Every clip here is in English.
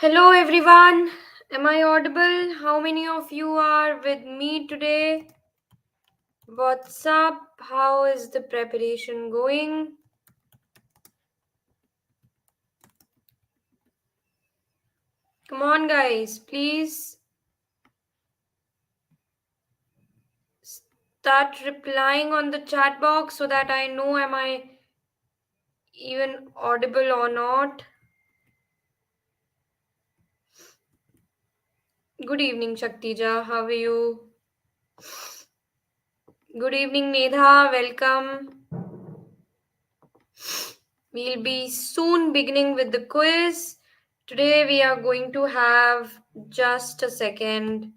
Hello everyone. Am I audible? How many of you are with me today? What's up? How is the preparation going? Come on guys, please start replying on the chat box so that I know am I even audible or not. Good evening Shaktija, how are you? Good evening Medha, welcome. We'll be soon beginning with the quiz. Today we are going to have just a second.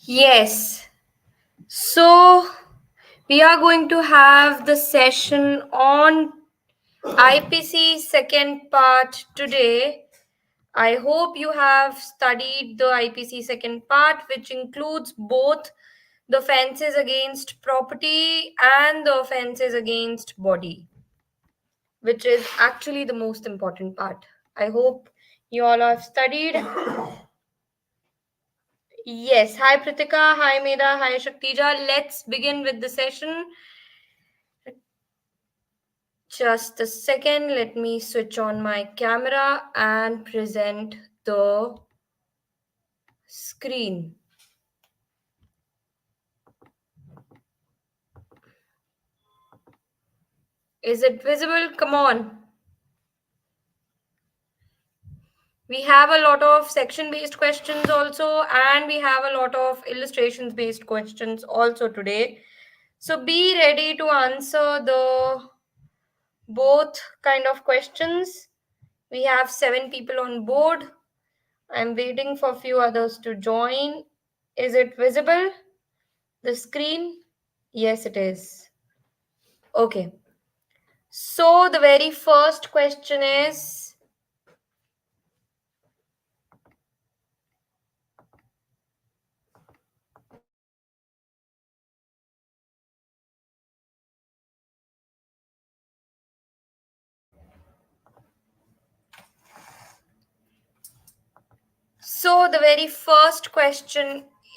Yes. So we are going to have the session on IPC second part today. I hope you have studied the IPC second part, which includes both the offences against property and the offences against body, which is actually the most important part. I hope you all have studied. Yes. Hi Pritika. Hi Meda. Hi Shaktija. Let's begin with the session. Just a second, let me switch on my camera and present the screen. Is it visible? Come on. We have a lot of section-based questions also, and we have a lot of illustrations-based questions also today. So be ready to answer the both kind of questions. We have 7 people on board. I'm waiting for a few others to join. Is it visible? The screen? Yes, it is. Okay. So the very first question is,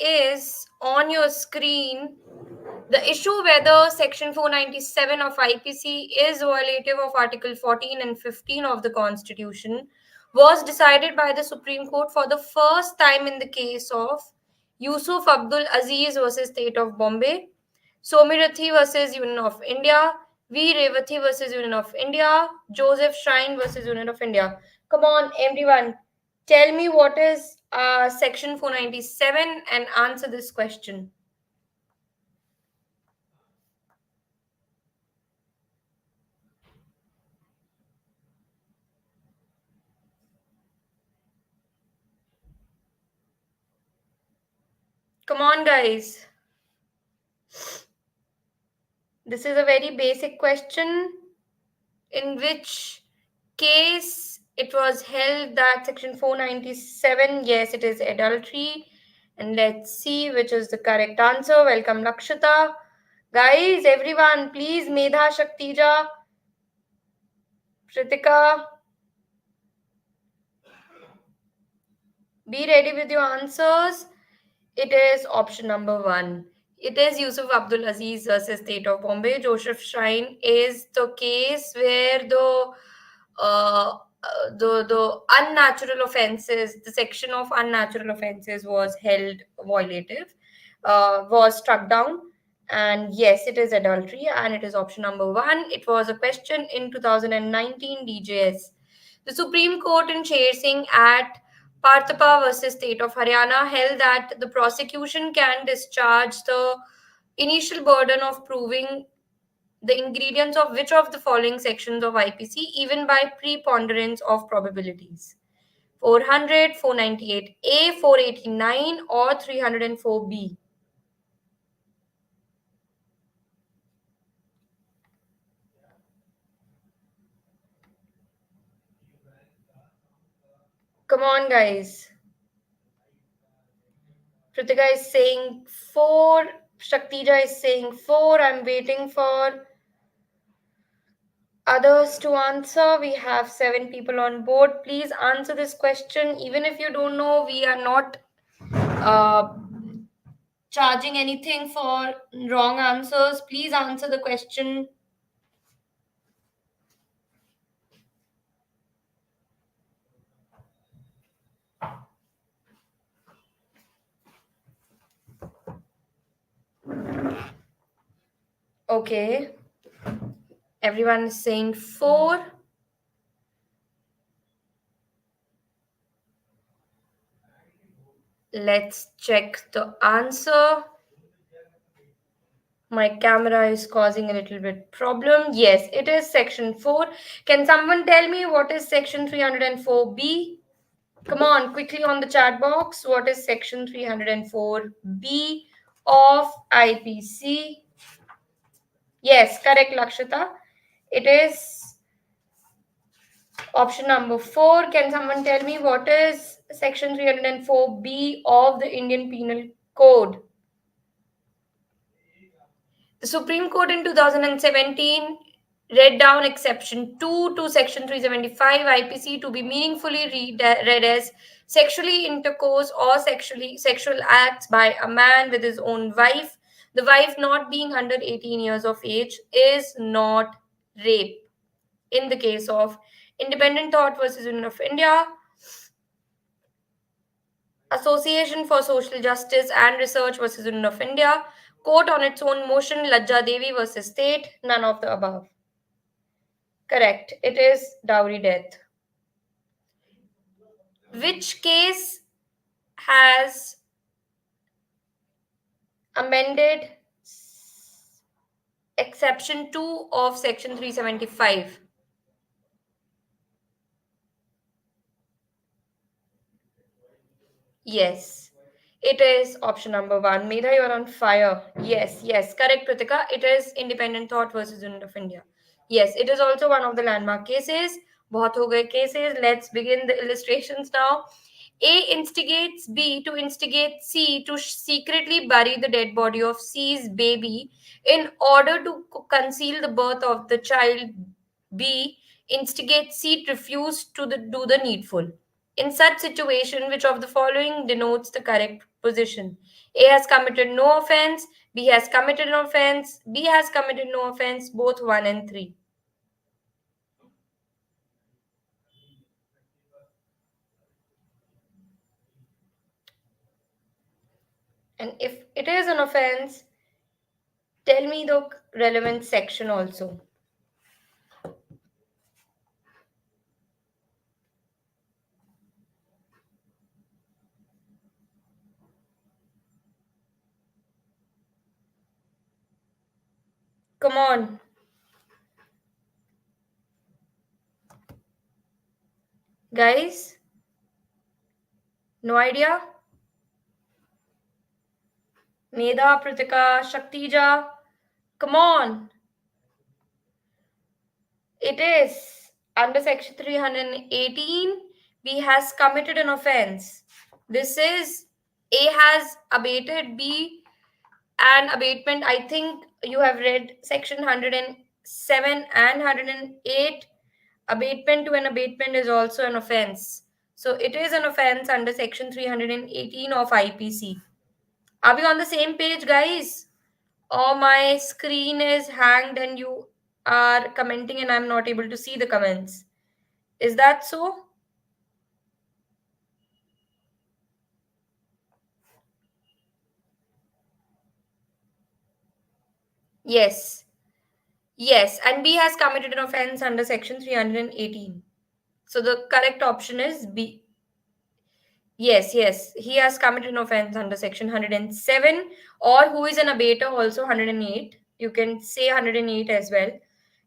is on your screen. The issue whether Section 497 of IPC is violative of Article 14 and 15 of the Constitution was decided by the Supreme Court for the first time in the case of Yusuf Abdul Aziz versus State of Bombay, Somirathi versus Union of India, V. Revathi versus Union of India, Joseph Shrine versus Union of India. Come on, everyone, tell me what is Section 497 and answer this question. Come on, guys. This is a very basic question. In which case it was held that Section 497, yes, it is adultery. And let's see which is the correct answer. Welcome, Lakshita. Guys, everyone, please, Medha, Shaktija, Pritika, be ready with your answers. It is option number 1. It is Yusuf Abdul Aziz versus State of Bombay. Joseph Shrine is the case where uh, the unnatural offences, the section of unnatural offences was held violative, was struck down. And yes, it is adultery, and it is option number 1. It was a question in 2019 DJS. The Supreme Court in Sher Singh at Partapa versus State of Haryana held that the prosecution can discharge the initial burden of proving the ingredients of which of the following sections of IPC even by preponderance of probabilities: 400, 498A, 489, or 304B. Come on, guys. Pritika is saying 4. Shaktija is saying 4. I'm waiting for others to answer. We have 7 people on board. Please answer this question. Even if you don't know, we are not uh, charging anything for wrong answers. Please answer the question. Okay. Everyone is saying 4. Let's check the answer. My camera is causing a little bit problem. Yes, it is section 4. Can someone tell me what is section 304B? Come on, quickly on the chat box. What is section 304B of IPC? Yes, correct, Lakshita. It is option number 4. Can someone tell me what is section 304B of the Indian Penal Code? The Supreme Court in 2017 read down exception 2 to section 375 IPC to be meaningfully read as sexually intercourse or sexual acts by a man with his own wife, the wife not being under 18 years of age, is not rape. In the case of Independent Thought versus Union of India, Association for Social Justice and Research versus Union of India, court on its own motion, Lajja Devi versus State, none of the above. Correct. It is dowry death. Which case has amended exception 2 of section 375? Yes. It is option number 1. Medha, you are on fire. Yes, yes. Correct, Pritika. It is Independent Thought versus Unit of India. Yes, it is also one of the landmark cases. बहुत हो गए cases. Let's begin the illustrations now. A instigates B to instigate C to secretly bury the dead body of C's baby in order to conceal the birth of the child. B instigates C to refuse to do the needful. In such situation, which of the following denotes the correct position? A has committed no offense, B has committed an offense, B has committed no offense, both 1 and 3. And if it is an offense, tell me the relevant section also. Come on. Guys, no idea? Medha, Pritika, Shaktija, come on. It is under section 318. B has committed an offense. This is A has abated, B and abatement. I think you have read section 107 and 108. Abatement to an abatement is also an offense. So it is an offense under section 318 of IPC. Are we on the same page, guys? Or my screen is hanged and you are commenting and I'm not able to see the comments. Is that so? Yes. Yes. And B has committed an offense under section 318. So the correct option is B. Yes, yes. He has committed an offense under section 107, or who is an abater also 108. You can say 108 as well.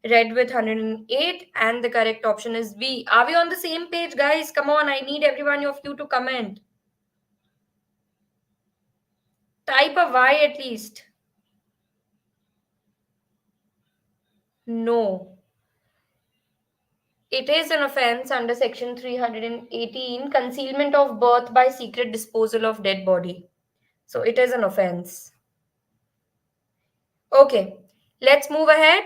Read with 108, and the correct option is B. Are we on the same page, guys? Come on, I need everyone of you to comment. Type a Y at least. No. It is an offense under section 318, concealment of birth by secret disposal of dead body. So it is an offense. Okay, let's move ahead.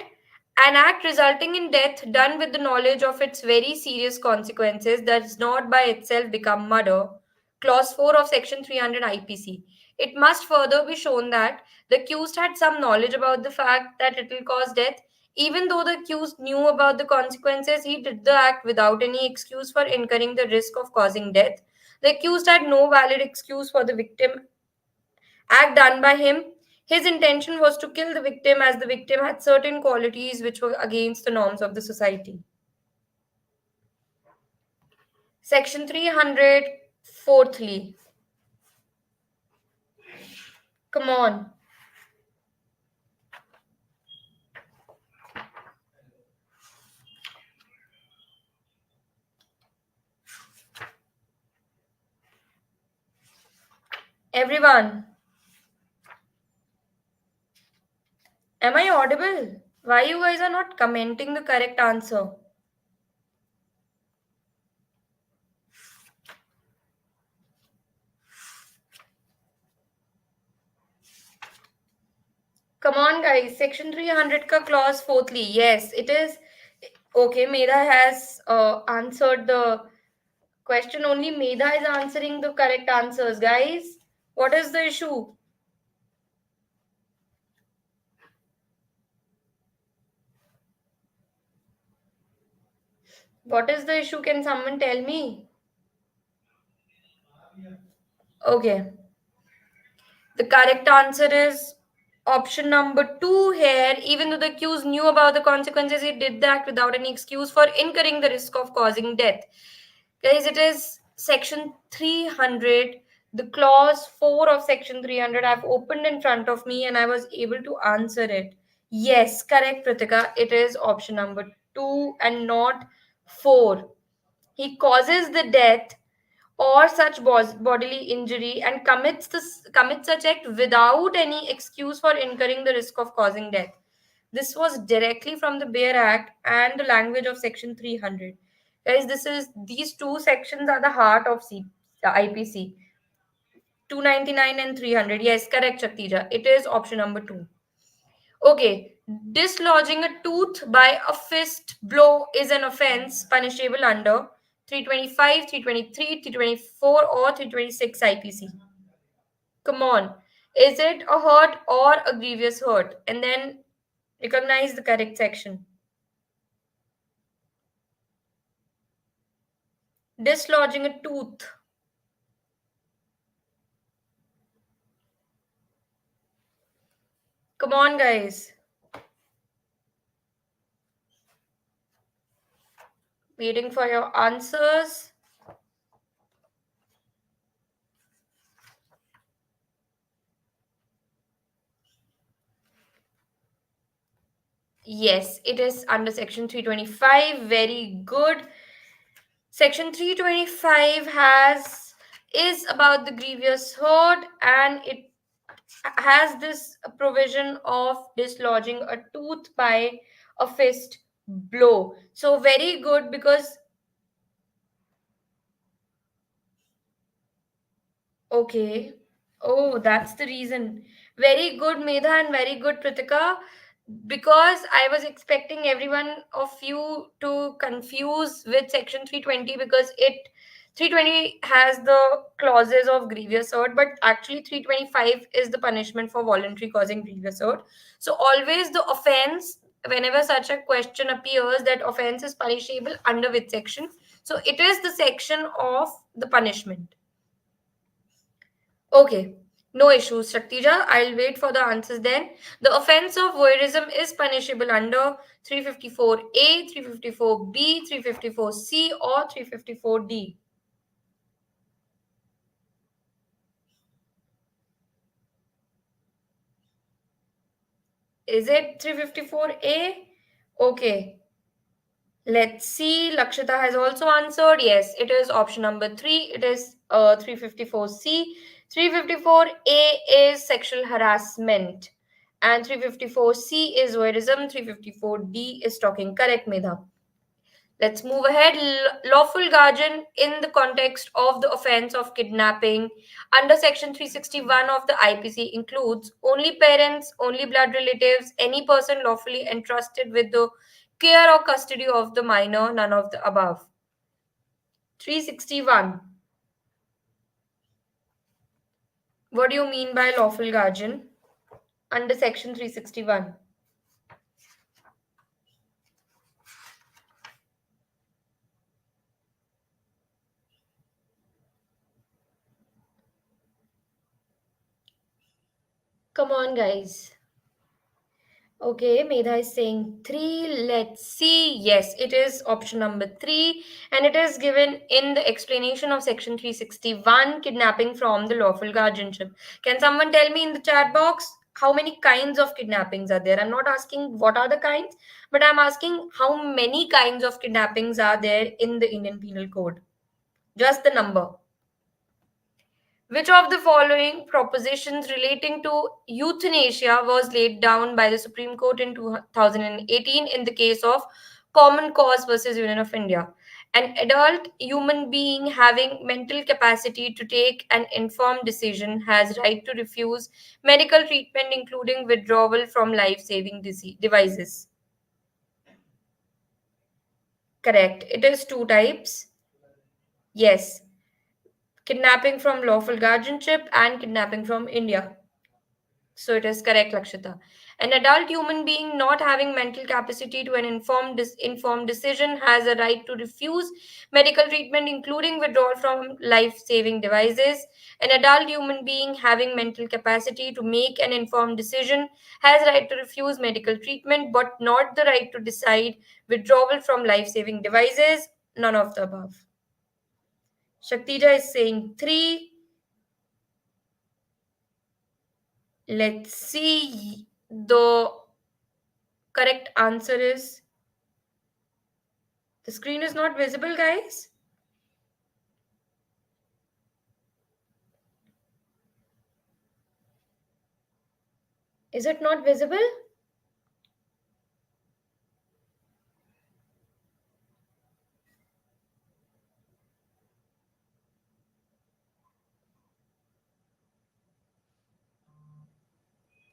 An act resulting in death done with the knowledge of its very serious consequences does not by itself become murder. Clause 4 of Section 300 IPC. It must further be shown that the accused had some knowledge about the fact that it will cause death. Even though the accused knew about the consequences, he did the act without any excuse for incurring the risk of causing death. The accused had no valid excuse for the victim act done by him. His intention was to kill the victim as the victim had certain qualities which were against the norms of the society. Section 300, fourthly. Come on. Everyone. Am I audible? Why you guys are not commenting the correct answer? Come on, guys. Section 300 ka clause fourthly. Yes, it is. Okay, Medha has answered the question. Only Medha is answering the correct answers, guys. What is the issue? What is the issue? Can someone tell me? Okay. The correct answer is option number two here. Even though the accused knew about the consequences, he did that without any excuse for incurring the risk of causing death. Guys, it is section 300, the clause 4 of section 300. I've opened in front of me and I was able to answer it. Yes, correct, Pritika. It is option number 2 and not 4. He causes the death or such bodily injury and commits such act without any excuse for incurring the risk of causing death. This was directly from the Bare Act and the language of Section 300. Guys, these two sections are the heart of the IPC. 299 and 300. Yes, correct, Shaktija. It is option number 2. Okay, dislodging a tooth by a fist blow is an offense punishable under 325, 323, 324, or 326 IPC. Come on. Is it a hurt or a grievous hurt? And then recognize the correct section. Dislodging a tooth. Come on, guys. Waiting for your answers. Yes, it is under section 325. Very good. Section 325 is about the grievous hurt and it has this provision of dislodging a tooth by a fist blow. So very good because okay. Oh, that's the reason. Very good, Medha, and very good, Pritika. Because I was expecting everyone of you to confuse with Section 320 because 320 has the clauses of grievous hurt, but actually 325 is the punishment for voluntary causing grievous hurt. So always the offense, whenever such a question appears, that offense is punishable under which section. So it is the section of the punishment. Okay, no issues, Shaktija. I'll wait for the answers then. The offense of voyeurism is punishable under 354A, 354B, 354C, or 354D. Is it 354A? Okay. Let's see. Lakshita has also answered. Yes, it is option number 3. It is 354C. 354A is sexual harassment. And 354C is voyeurism. 354D is stalking. Correct, Medha. Let's move ahead. Lawful guardian in the context of the offense of kidnapping under section 361 of the IPC includes only parents, only blood relatives, any person lawfully entrusted with the care or custody of the minor, none of the above. 361. What do you mean by lawful guardian under section 361? Come on, guys. Okay, Medha is saying three. Let's see. Yes, it is option number three, and it is given in the explanation of section 361 kidnapping from the lawful guardianship. Can someone tell me in the chat box how many kinds of kidnappings are there? I'm not asking what are the kinds, but I'm asking how many kinds of kidnappings are there in the Indian Penal Code. Just the number. Which of the following propositions relating to euthanasia was laid down by the Supreme Court in 2018 in the case of Common Cause versus Union of India? An adult human being having mental capacity to take an informed decision has right to refuse medical treatment including withdrawal from life-saving devices. Correct. It is two types. Yes. Kidnapping from lawful guardianship and kidnapping from India. So it is correct, Lakshita. An adult human being not having mental capacity to an informed decision has a right to refuse medical treatment, including withdrawal from life-saving devices. An adult human being having mental capacity to make an informed decision has a right to refuse medical treatment, but not the right to decide withdrawal from life-saving devices. None of the above. Shaktija is saying three. Let's see. The correct answer is the screen is not visible, guys. Is it not visible?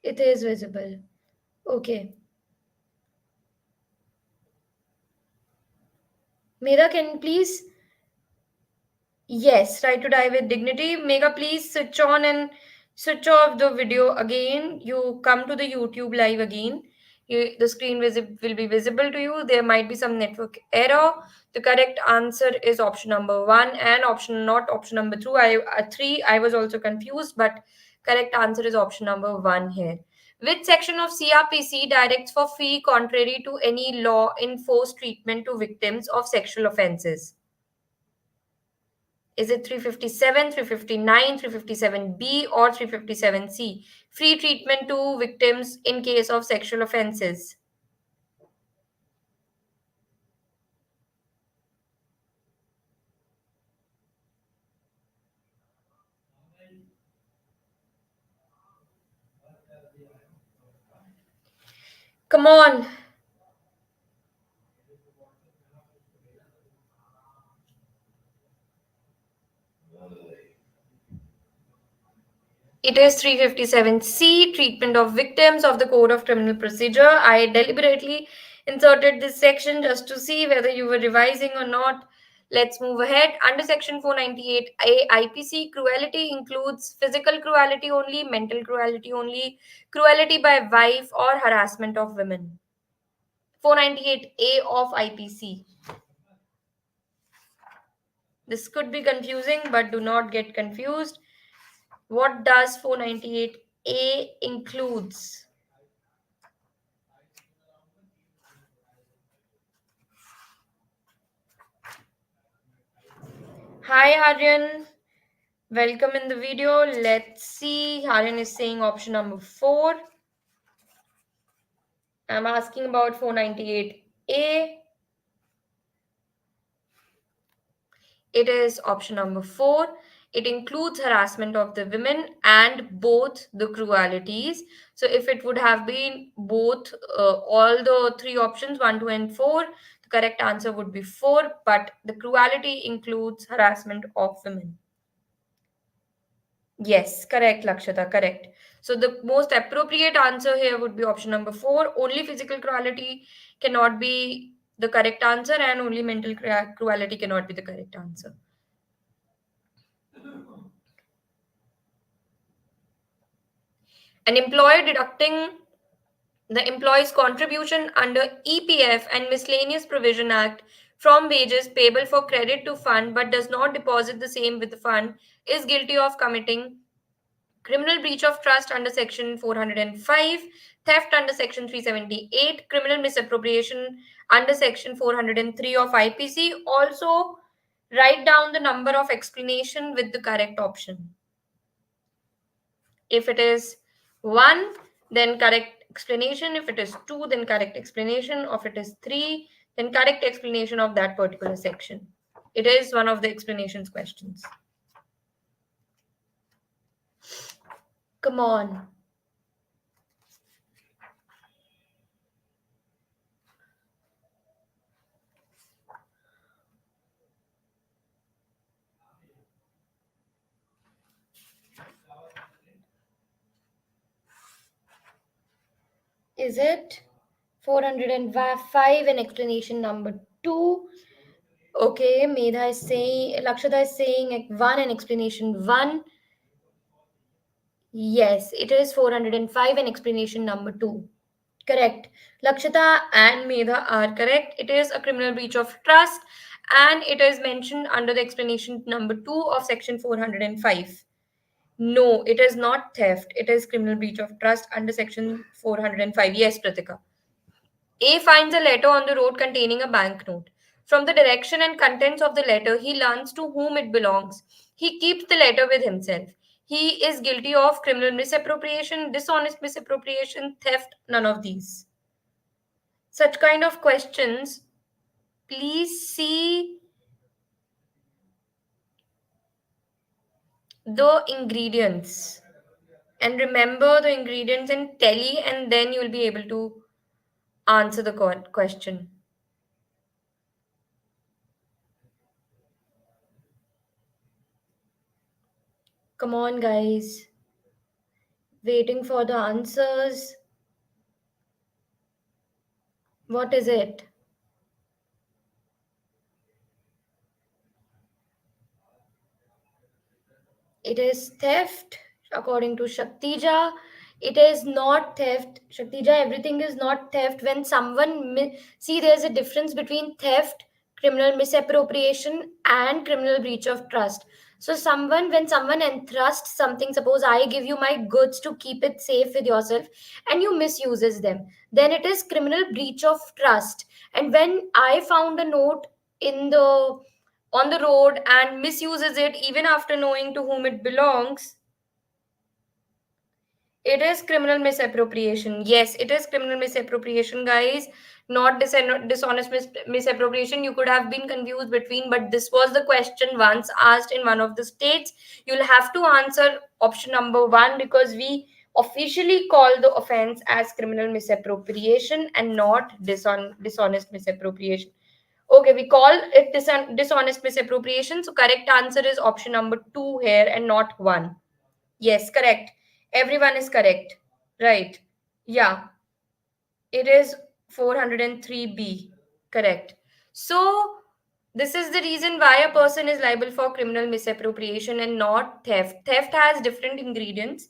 It is visible. Okay. Mega, can you please? Yes, try to die with dignity. Mega, please switch on and switch off the video again. You come to the YouTube live again. The screen will be visible to you. There might be some network error. The correct answer is option number one and option not option number two. Three. I was also confused, but correct answer is option number one here. Which section of CRPC directs for free contrary to any law enforced treatment to victims of sexual offences? Is it 357, 359, 357B, or 357C? Free treatment to victims in case of sexual offences. Come on. It is 357C, treatment of victims of the Code of Criminal Procedure. I deliberately inserted this section just to see whether you were revising or not. Let's move ahead. Under Section 498A IPC, cruelty includes physical cruelty only, mental cruelty only, cruelty by wife, or harassment of women. 498A of IPC. This could be confusing, but do not get confused. What does 498A includes? Hi Aryan, welcome in the video. Let's see. Aryan is saying option number 4. I'm asking about 498A. It is option number 4. It includes harassment of the women and both the cruelties. So if it would have been both, all the three options, 1, 2, and 4, the correct answer would be 4, but the cruelty includes harassment of women. Yes, correct, Lakshata, correct. So the most appropriate answer here would be option number 4. Only physical cruelty cannot be the correct answer, and only mental cruelty cannot be the correct answer. An employer deducting the employee's contribution under EPF and Miscellaneous Provision Act from wages payable for credit to fund but does not deposit the same with the fund is guilty of committing criminal breach of trust under section 405, theft under section 378, criminal misappropriation under section 403 of IPC. Also, write down the number of explanation with the correct option. If it is 1, then correct explanation. If it is 2, then correct explanation. Or if it is 3, then correct explanation of that particular section. It is one of the explanations questions. Come on. Is it 405 and explanation number 2? Okay, Medha is saying, Lakshata is saying 1 and explanation 1. Yes, it is 405 and explanation number 2. Correct. Lakshata and Medha are correct. It is a criminal breach of trust and it is mentioned under the explanation number 2 of section 405. No, it is not theft. It is criminal breach of trust under section 405. Yes, Pratika. A finds a letter on the road containing a banknote. From the direction and contents of the letter, he learns to whom it belongs. He keeps the letter with himself. He is guilty of criminal misappropriation, dishonest misappropriation, theft, none of these. Such kind of questions, please see the ingredients and remember the ingredients in tally, and then you'll be able to answer the question. Come on, guys. Waiting for the answers. What is it? It is theft, according to Shaktija. It is not theft. Shaktija, everything is not theft. When someone. See, there's a difference between theft, criminal misappropriation, and criminal breach of trust. So, when someone entrusts something, suppose I give you my goods to keep it safe with yourself and you misuses them, then it is criminal breach of trust. And when I found a note in the on the road and misuses it even after knowing to whom it belongs, it is criminal misappropriation. Yes, it is criminal misappropriation, guys. Not dishonest misappropriation. You could have been confused between, but this was the question once asked in one of the states. You'll have to answer option number 1 because we officially call the offense as criminal misappropriation and not dishonest misappropriation. Okay, we call it dishonest misappropriation. So correct answer is option number 2 here and not 1. Yes, correct. Everyone is correct. Right. Yeah, it is 403B. Correct. So this is the reason why a person is liable for criminal misappropriation and not theft. Theft has different ingredients.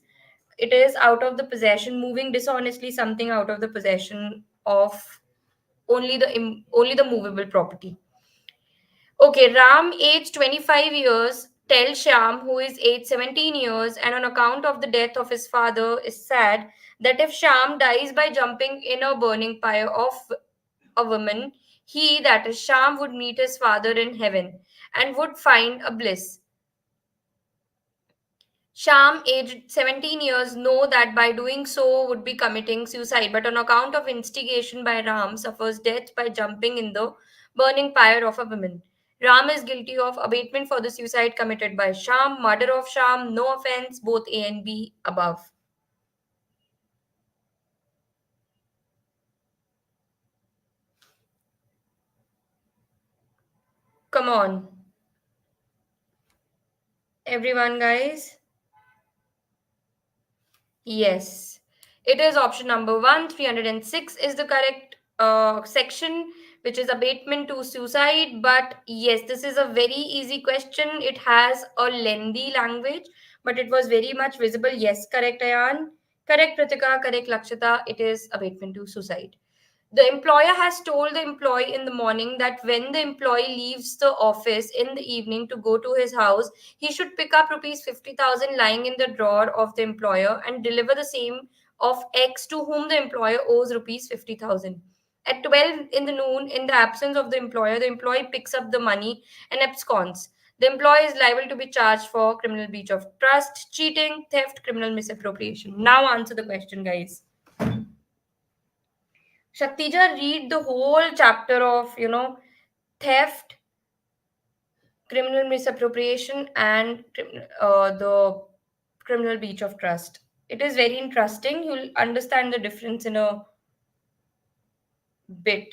It is out of the possession, moving dishonestly something out of the possession of only the movable property. Okay, Ram, age 25 years, tells Shyam, who is age 17 years, and on account of the death of his father, is sad that if Shyam dies by jumping in a burning pyre of a woman, he, that is Shyam, would meet his father in heaven and would find a bliss. Sham, aged 17 years, know that by doing so would be committing suicide, but on account of instigation by Ram, suffers death by jumping in the burning pyre of a woman. Ram is guilty of abatement for the suicide committed by Sham, murder of Sham, no offense, both A and B above. Come on, everyone, guys. Yes, it is option number one. 306 is the correct section, which is abatement to suicide. But yes, this is a very easy question. It has a lengthy language, but it was very much visible. Yes, correct, Ayan. Correct, Pratika. Correct, Lakshita. It is abatement to suicide. The employer has told the employee in the morning that when the employee leaves the office in the evening to go to his house, he should pick up rupees 50,000 lying in the drawer of the employer and deliver the same of X to whom the employer owes rupees 50,000. At 12 in the noon, in the absence of the employee picks up the money and absconds. The employee is liable to be charged for criminal breach of trust, cheating, theft, criminal misappropriation. Now answer the question, guys. Shaktija, read the whole chapter of, theft, criminal misappropriation, and the criminal breach of trust. It is very interesting. You'll understand the difference in a bit.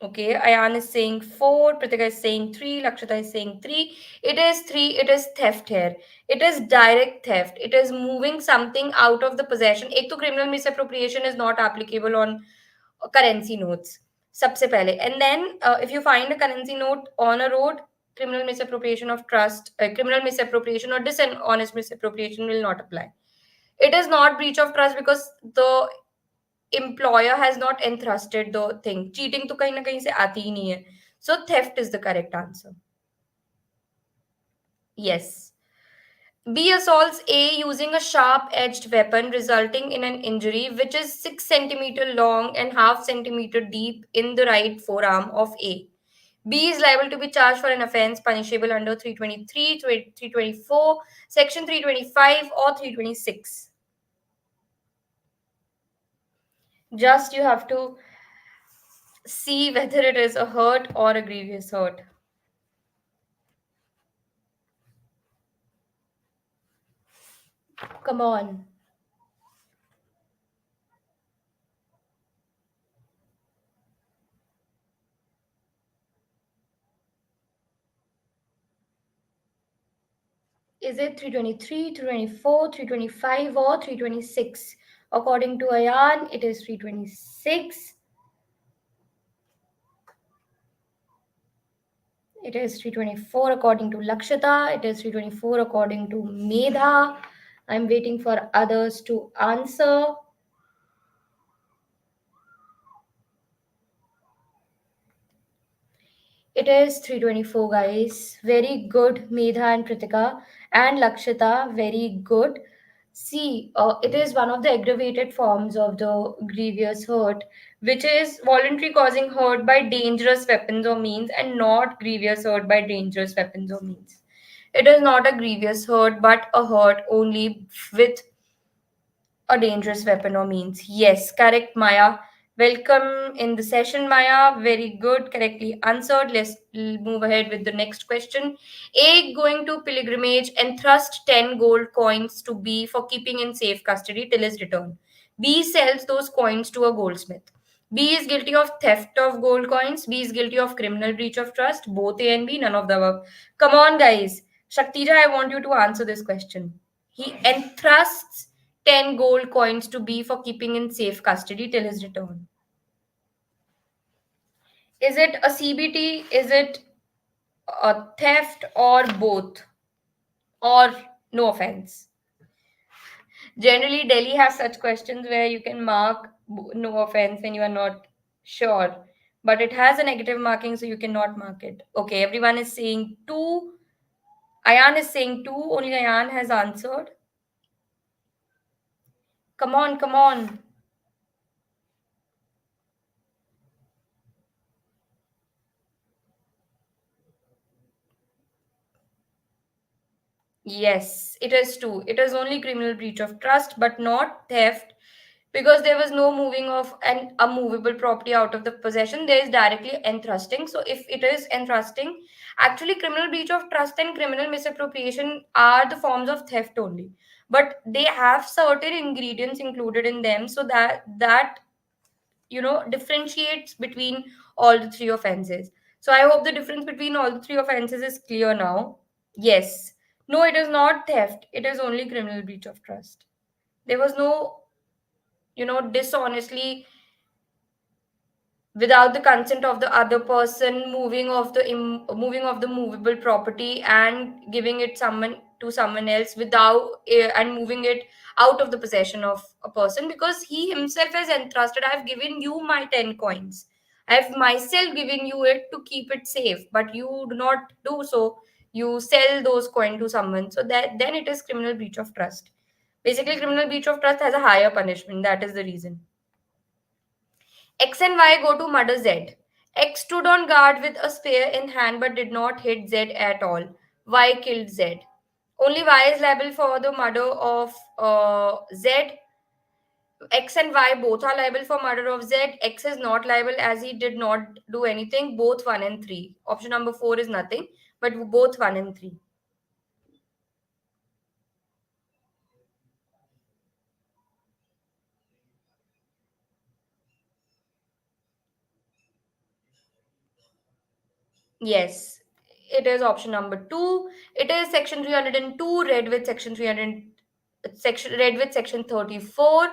Okay, Ayan is saying 4, Pritika is saying 3, Lakshita is saying 3. It is 3, it is theft here. It is direct theft. It is moving something out of the possession. एक तो criminal misappropriation is not applicable on currency notes. सबसे पहले. And then if you find a currency note on a road, criminal misappropriation of trust, criminal misappropriation or dishonest misappropriation will not apply. It is not breach of trust because the employer has not entrusted the thing. Cheating तो कहीं ना कहीं से आती ही नहीं है. So theft is the correct answer. Yes. B assaults A using a sharp edged weapon, resulting in an injury which is 6 centimeter long and half centimeter deep in the right forearm of A. B is liable to be charged for an offense punishable under 323, 324, section 325, or 326. Just you have to see whether it is a hurt or a grievous hurt. Come on. Is it 323, 324, 325, or 326? According to Ayan, it is 326. It is 324 according to Lakshita. It is 324 according to Medha. I'm waiting for others to answer. It is 324, guys. Very good, Medha and Pritika. And Lakshita, very good. See, it is one of the aggravated forms of the grievous hurt, which is voluntary causing hurt by dangerous weapons or means, and not grievous hurt by dangerous weapons or means. It is not a grievous hurt, but a hurt only with a dangerous weapon or means. Yes, correct, Maya. Welcome in the session, Maya. Very good, correctly answered. Let's move ahead with the next question. A going to pilgrimage and thrust 10 gold coins to B for keeping in safe custody till his return. B sells those coins to a goldsmith. B is guilty of theft of gold coins. B is guilty of criminal breach of trust. Both A and B, none of the above. Come on, guys. Shaktija, I want you to answer this question. He entrusts 10 gold coins to B for keeping in safe custody till his return. Is it a CBT? Is it a theft or both? Or no offense? Generally, Delhi has such questions where you can mark no offense when you are not sure. But it has a negative marking, so you cannot mark it. Okay, everyone is saying 2. Ayan is saying 2. Only Ayan has answered. Come on, come on. Yes, it is true. It is only criminal breach of trust, but not theft, because there was no moving of an unmovable property out of the possession. There is directly entrusting. So if it is entrusting, actually criminal breach of trust and criminal misappropriation are the forms of theft only. But they have certain ingredients included in them, so that differentiates between all the three offenses. So I hope the difference between all the three offenses is clear now. Yes. No, it is not theft. It is only criminal breach of trust. There was no, dishonestly, without the consent of the other person, moving of the movable property and giving it someone to someone else without and moving it out of the possession of a person, because he himself has entrusted. I've given you my 10 coins, I've myself given you it to keep it safe, but you do not do so. You sell those coins to someone, so that then it is criminal breach of trust. Basically, criminal breach of trust has a higher punishment. That is the reason. X and Y go to murder Z. X stood on guard with a spear in hand but did not hit Z at all. Y killed Z. Only Y is liable for the murder of Z. X and Y both are liable for murder of Z. X is not liable as he did not do anything. Both 1 and 3. Option number 4 is nothing, but both 1 and 3. Yes, it is option number 2. It is section 302 read with section 300, read with section 34.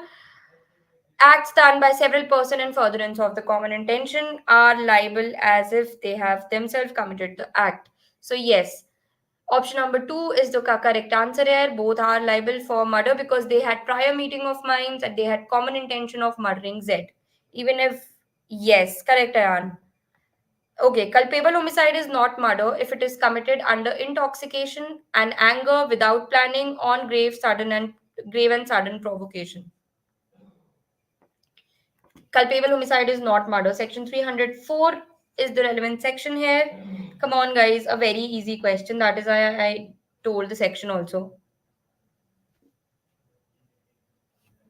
Acts done by several persons in furtherance of the common intention are liable as if they have themselves committed the act. So yes, option number 2 is the correct answer here. Both are liable for murder because they had prior meeting of minds and they had common intention of murdering Z. Even if, yes, correct, Ayan. Okay, culpable homicide is not murder if it is committed under intoxication and anger without planning on grave and sudden provocation. Culpable homicide is not murder. Section 304 is the relevant section here. Come on, guys, a very easy question. That is why I told the section also.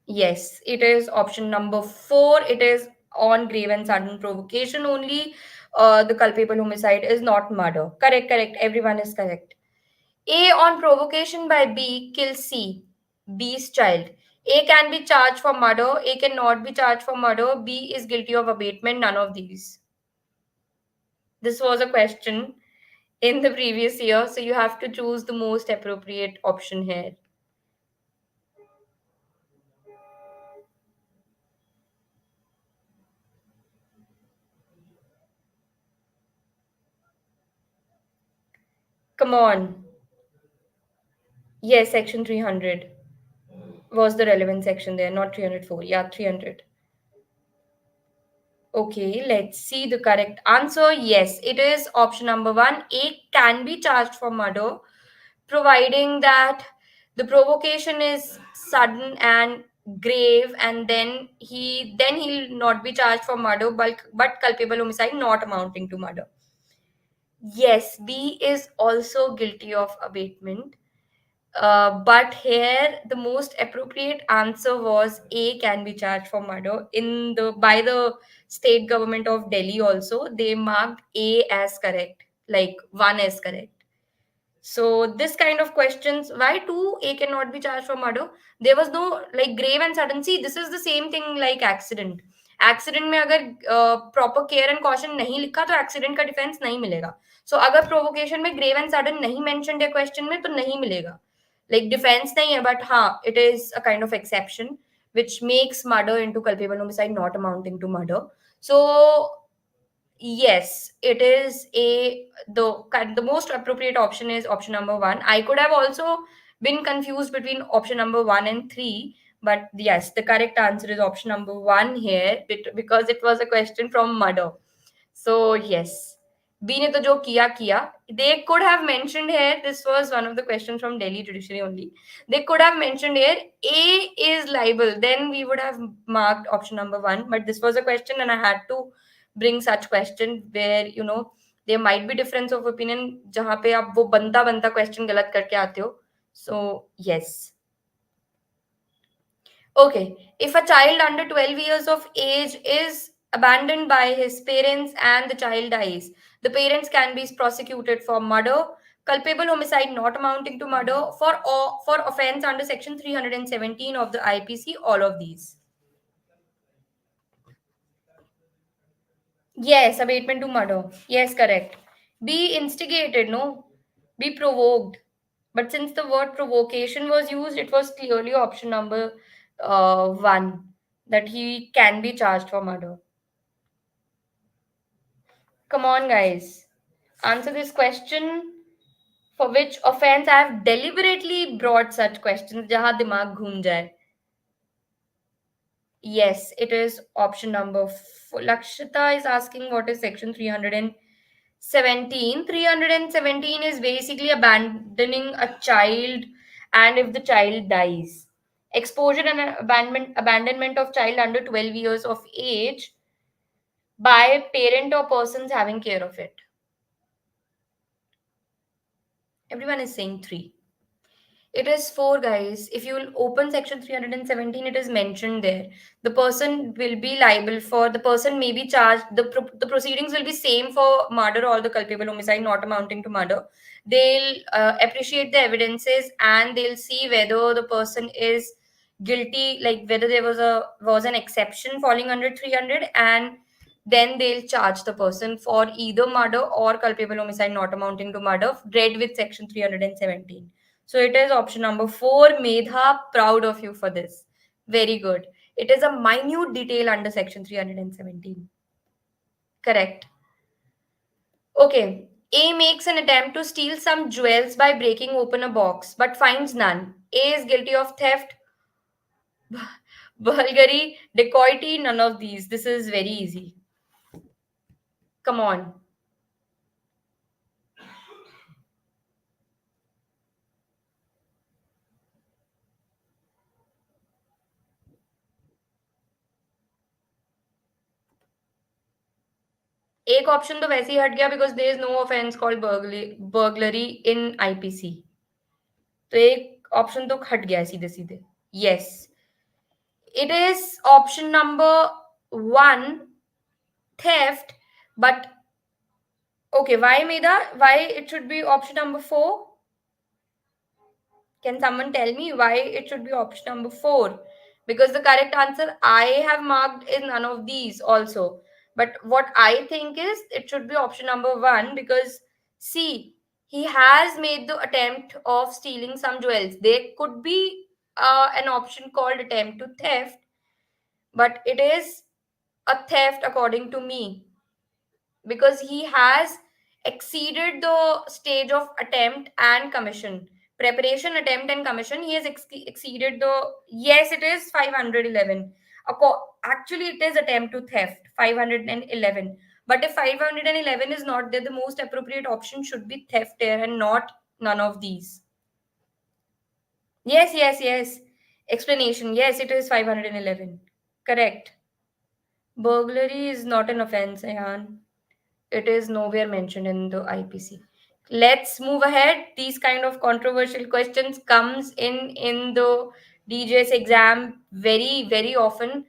Yes, it is option number 4. It is on grave and sudden provocation only. The culpable homicide is not murder. Correct, correct. Everyone is correct. A on provocation by B kills C, B's child. A can be charged for murder. A cannot be charged for murder. B is guilty of abatement. None of these. This was a question in the previous year, so you have to choose the most appropriate option here. Come on. Yes, section 300 was the relevant section there, not 304. Yeah, 300. Okay, let's see the correct answer. Yes, it is option number 1. A can be charged for murder, providing that the provocation is sudden and grave, and then he'll not be charged for murder, but culpable homicide not amounting to murder. Yes, B is also guilty of abatement. But here the most appropriate answer was A can be charged for murder. In the by the state government of Delhi also, they marked A as correct, like 1 is correct. So this kind of questions, why 2A cannot be charged for murder? There was no like grave and sudden. See, this is the same thing like accident. Accident में अगर proper care and caution नहीं लिखा तो accident का defence नहीं मिलेगा. सो अगर provocation में ग्रेव एंड सडन नहीं मेंशन्ड है क्वेश्चन में तो नहीं मिलेगा. लाइक डिफेंस नहीं है, बट हाँ, it is a kind of exception which makes murder into culpable homicide not amounting to murder. So yes, it is the most appropriate option is option number 1. I could have also been confused between option number 1 and 3, but yes, the correct answer is option number 1 here because it was a question from murder. So yes, B ne to jo kiya. They could have mentioned here, this was one of the questions from Delhi judiciary only. They could have mentioned here A is liable, then we would have marked option number 1. But this was a question and I had to bring such question where there might be difference of opinion जहाँ पे आप वो बनता बनता question गलत करके आते हो. So yes. Okay, if a child under 12 years of age is abandoned by his parents and the child dies, the parents can be prosecuted for murder, culpable homicide not amounting to murder, for offense under section 317 of the IPC, all of these. Yes, abatement to murder. Yes, correct. Be instigated, no? Be provoked. But since the word provocation was used, it was clearly option number one, that he can be charged for murder. Come on, guys. Answer this question. For which offense I have deliberately brought such questions jahan dimag ghoom jaye. Yes, it is option number four. Lakshita is asking what is section 317. 317 is basically abandoning a child and if the child dies. Exposure and abandonment of child under 12 years of age by parent or persons having care of it. Everyone is saying 3. It is 4, guys. If you will open section 317, it is mentioned there. The person will be liable for, the person may be charged, the proceedings will be same for murder or the culpable homicide not amounting to murder. They'll appreciate the evidences and they'll see whether the person is guilty, like whether there was an exception falling under 300, and then they'll charge the person for either murder or culpable homicide not amounting to murder, read with section 317. So it is option number 4. Medha, proud of you for this. Very good. It is a minute detail under section 317. Correct. Okay. A makes an attempt to steal some jewels by breaking open a box but finds none. A is guilty of theft, burglary, dacoity, none of these. This is very easy. Come on. एक option तो वैसे ही हट गया because there is no offence called burglary in IPC. तो एक option तो हट गया है सीधे सीधे. Yes, it is option number 1, theft. But okay, why Meda? Why it should be option number 4? Can someone tell me why it should be option number 4? Because the correct answer I have marked is none of these also. But what I think is it should be option number 1, because see, he has made the attempt of stealing some jewels. There could be an option called attempt to theft, but it is a theft according to me, because he has exceeded the stage of attempt and commission. Preparation, attempt, and commission. He has exceeded the. Yes, it is 511. Actually, it is attempt to theft 511. But if 511 is not there, the most appropriate option should be theft here and not none of these. Yes, yes, yes. Explanation. Yes, it is 511. Correct. Burglary is not an offense, Ayan. It is nowhere mentioned in the IPC. Let's move ahead. These kind of controversial questions comes in the DJS exam very often.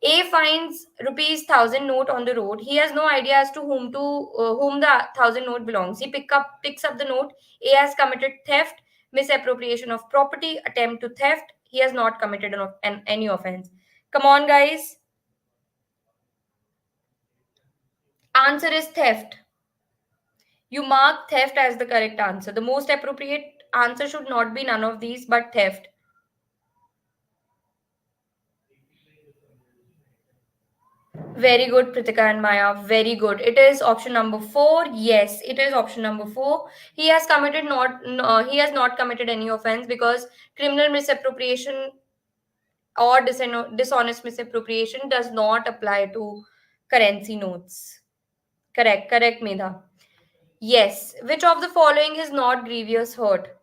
A finds rupees 1,000 note on the road. He has no idea as to whom the 1,000 note belongs. He picks up the note. A has committed theft, misappropriation of property, attempt to theft. He has not committed any offense. Come on, guys. Answer is theft. You mark theft as the correct answer. The most appropriate answer should not be none of these, but theft. Very good, Pritika and Maya. Very good. It is option number 4. Yes, it is option number 4. He has committed not no, he has not committed any offense, because criminal misappropriation or dishonest misappropriation does not apply to currency notes. Correct, Medha. Yes. Which of the following is not grievous hurt?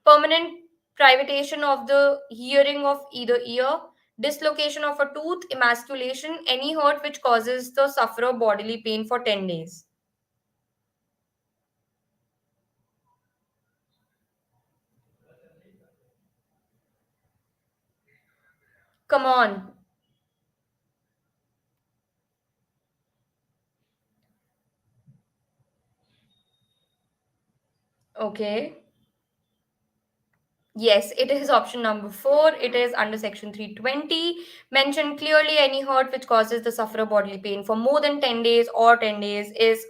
Permanent privatation of the hearing of either ear, dislocation of a tooth, emasculation, any hurt which causes the sufferer bodily pain for 10 days. Come on. Okay. Yes, it is option number 4. It is under section 320. Mentioned clearly any hurt which causes the sufferer bodily pain for more than 10 days or 10 days is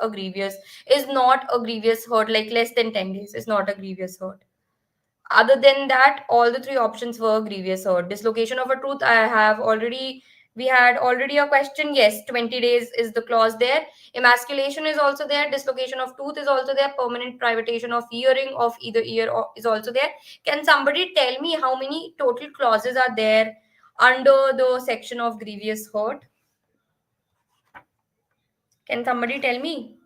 not a grievous hurt, like less than 10 days is not a grievous hurt. Other than that, all the three options were grievous hurt. Dislocation of a tooth, we had already a question. Yes, 20 days is the clause there. Emasculation is also there. Dislocation of tooth is also there. Permanent privation of hearing of either is also there. Can somebody tell me how many total clauses are there under the section of grievous hurt? Can somebody tell me?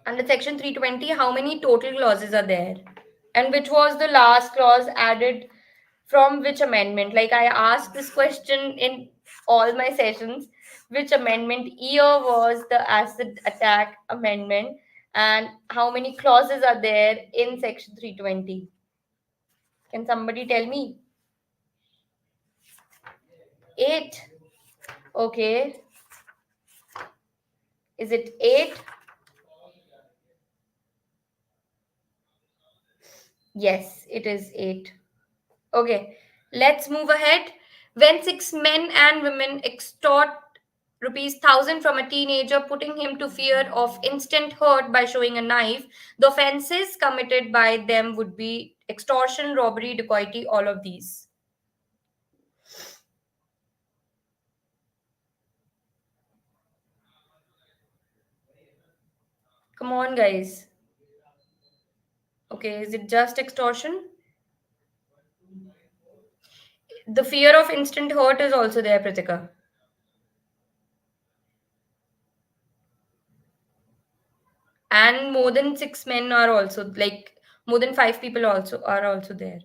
Under section 320, how many total clauses are there? And which was the last clause added from which amendment? Like I asked this question in all my sessions. Which amendment year was the acid attack amendment? And how many clauses are there in section 320? Can somebody tell me? 8. Okay. Is it 8? Yes, it is 8. Okay, let's move ahead. When six men and women extort rupees 1,000 from a teenager, putting him to fear of instant hurt by showing a knife, the offenses committed by them would be extortion, robbery, dacoity, all of these. Come on, guys. Okay, is it just extortion? The fear of instant hurt is also there, Pritika. And more than six men are also, like, more than five people also are also there.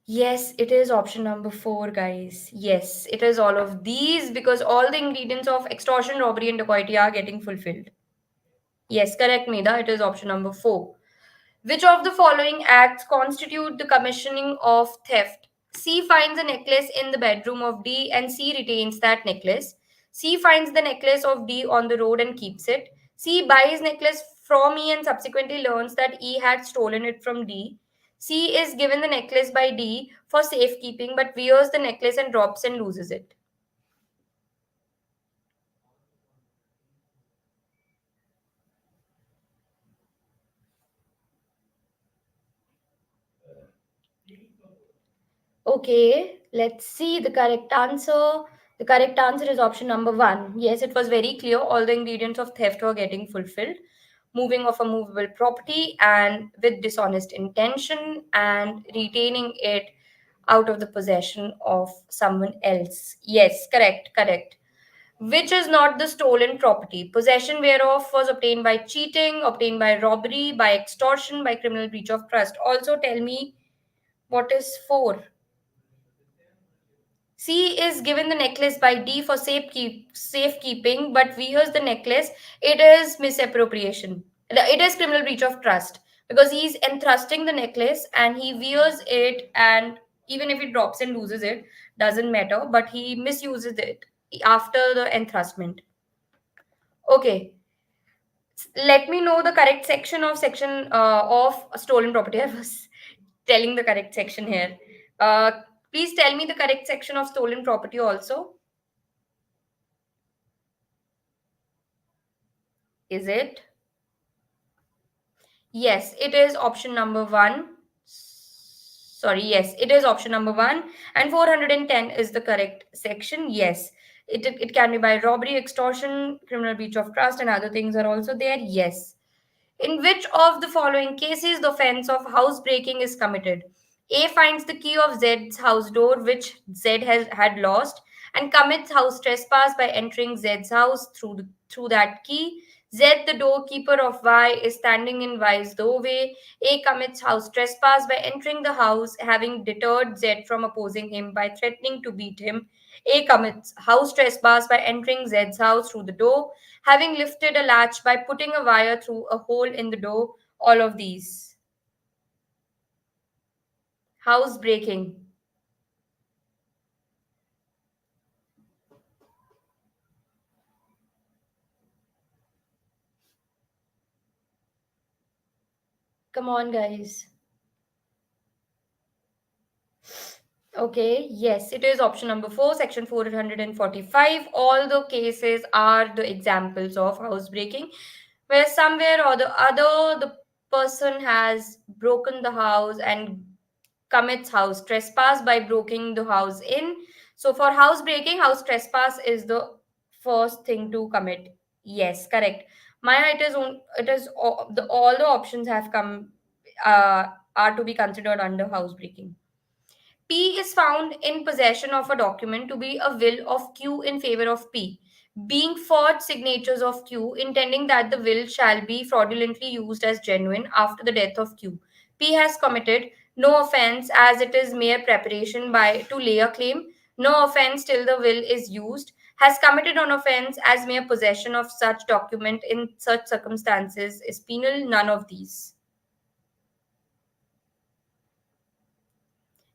Yes, it is option number 4, guys. Yes, it is all of these because all the ingredients of extortion, robbery, and dacoity are getting fulfilled. Yes, correct, Medha. It is option number 4. Which of the following acts constitute the commissioning of theft? C finds a necklace in the bedroom of D and C retains that necklace. C finds the necklace of D on the road and keeps it. C buys necklace from E and subsequently learns that E had stolen it from D. C is given the necklace by D for safekeeping but wears the necklace and drops and loses it. Okay, let's see the correct answer. The correct answer is option number 1. Yes, it was very clear. All the ingredients of theft were getting fulfilled. Moving of a movable property and with dishonest intention and retaining it out of the possession of someone else. Yes, correct, correct. Which is not the stolen property. Possession whereof was obtained by cheating, obtained by robbery, by extortion, by criminal breach of trust. Also, tell me what is 4. C is given the necklace by D for safekeeping, but wears the necklace. It is misappropriation. It is criminal breach of trust because he's entrusting the necklace and he wears it, and even if he drops and loses it, doesn't matter. But he misuses it after the entrustment. Okay, let me know the correct section of stolen property. I was telling the correct section here. Uh, Please tell me the correct section of stolen property also. Is it? Yes, it is option number 1. Sorry, yes, it is option number 1. And 410 is the correct section. Yes, it can be by robbery, extortion, criminal breach of trust, and other things are also there. Yes. In which of the following cases the offense of housebreaking is committed? A finds the key of Z's house door, which Z has had lost, and commits house trespass by entering Z's house through that key. Z, the doorkeeper of Y, is standing in Y's doorway. A commits house trespass by entering the house, having deterred Z from opposing him by threatening to beat him. A commits house trespass by entering Z's house through the door, having lifted a latch by putting a wire through a hole in the door. All of these. House breaking. Come on, guys. Okay, yes, it is option number 4, section 445. All the cases are the examples of housebreaking, where somewhere or the other the person has broken the house and commits house trespass by breaking the house in. So for housebreaking, house trespass is the first thing to commit. Yes, correct. Maya, it is all the options have come uh, are to be considered under housebreaking. P is found in possession of a document to be a will of Q in favor of P, being forged signatures of Q, intending that the will shall be fraudulently used as genuine after the death of Q. P has committed no offense as it is mere preparation by to lay a claim, no offense till the will is used, has committed an offense as mere possession of such document in such circumstances is penal, none of these.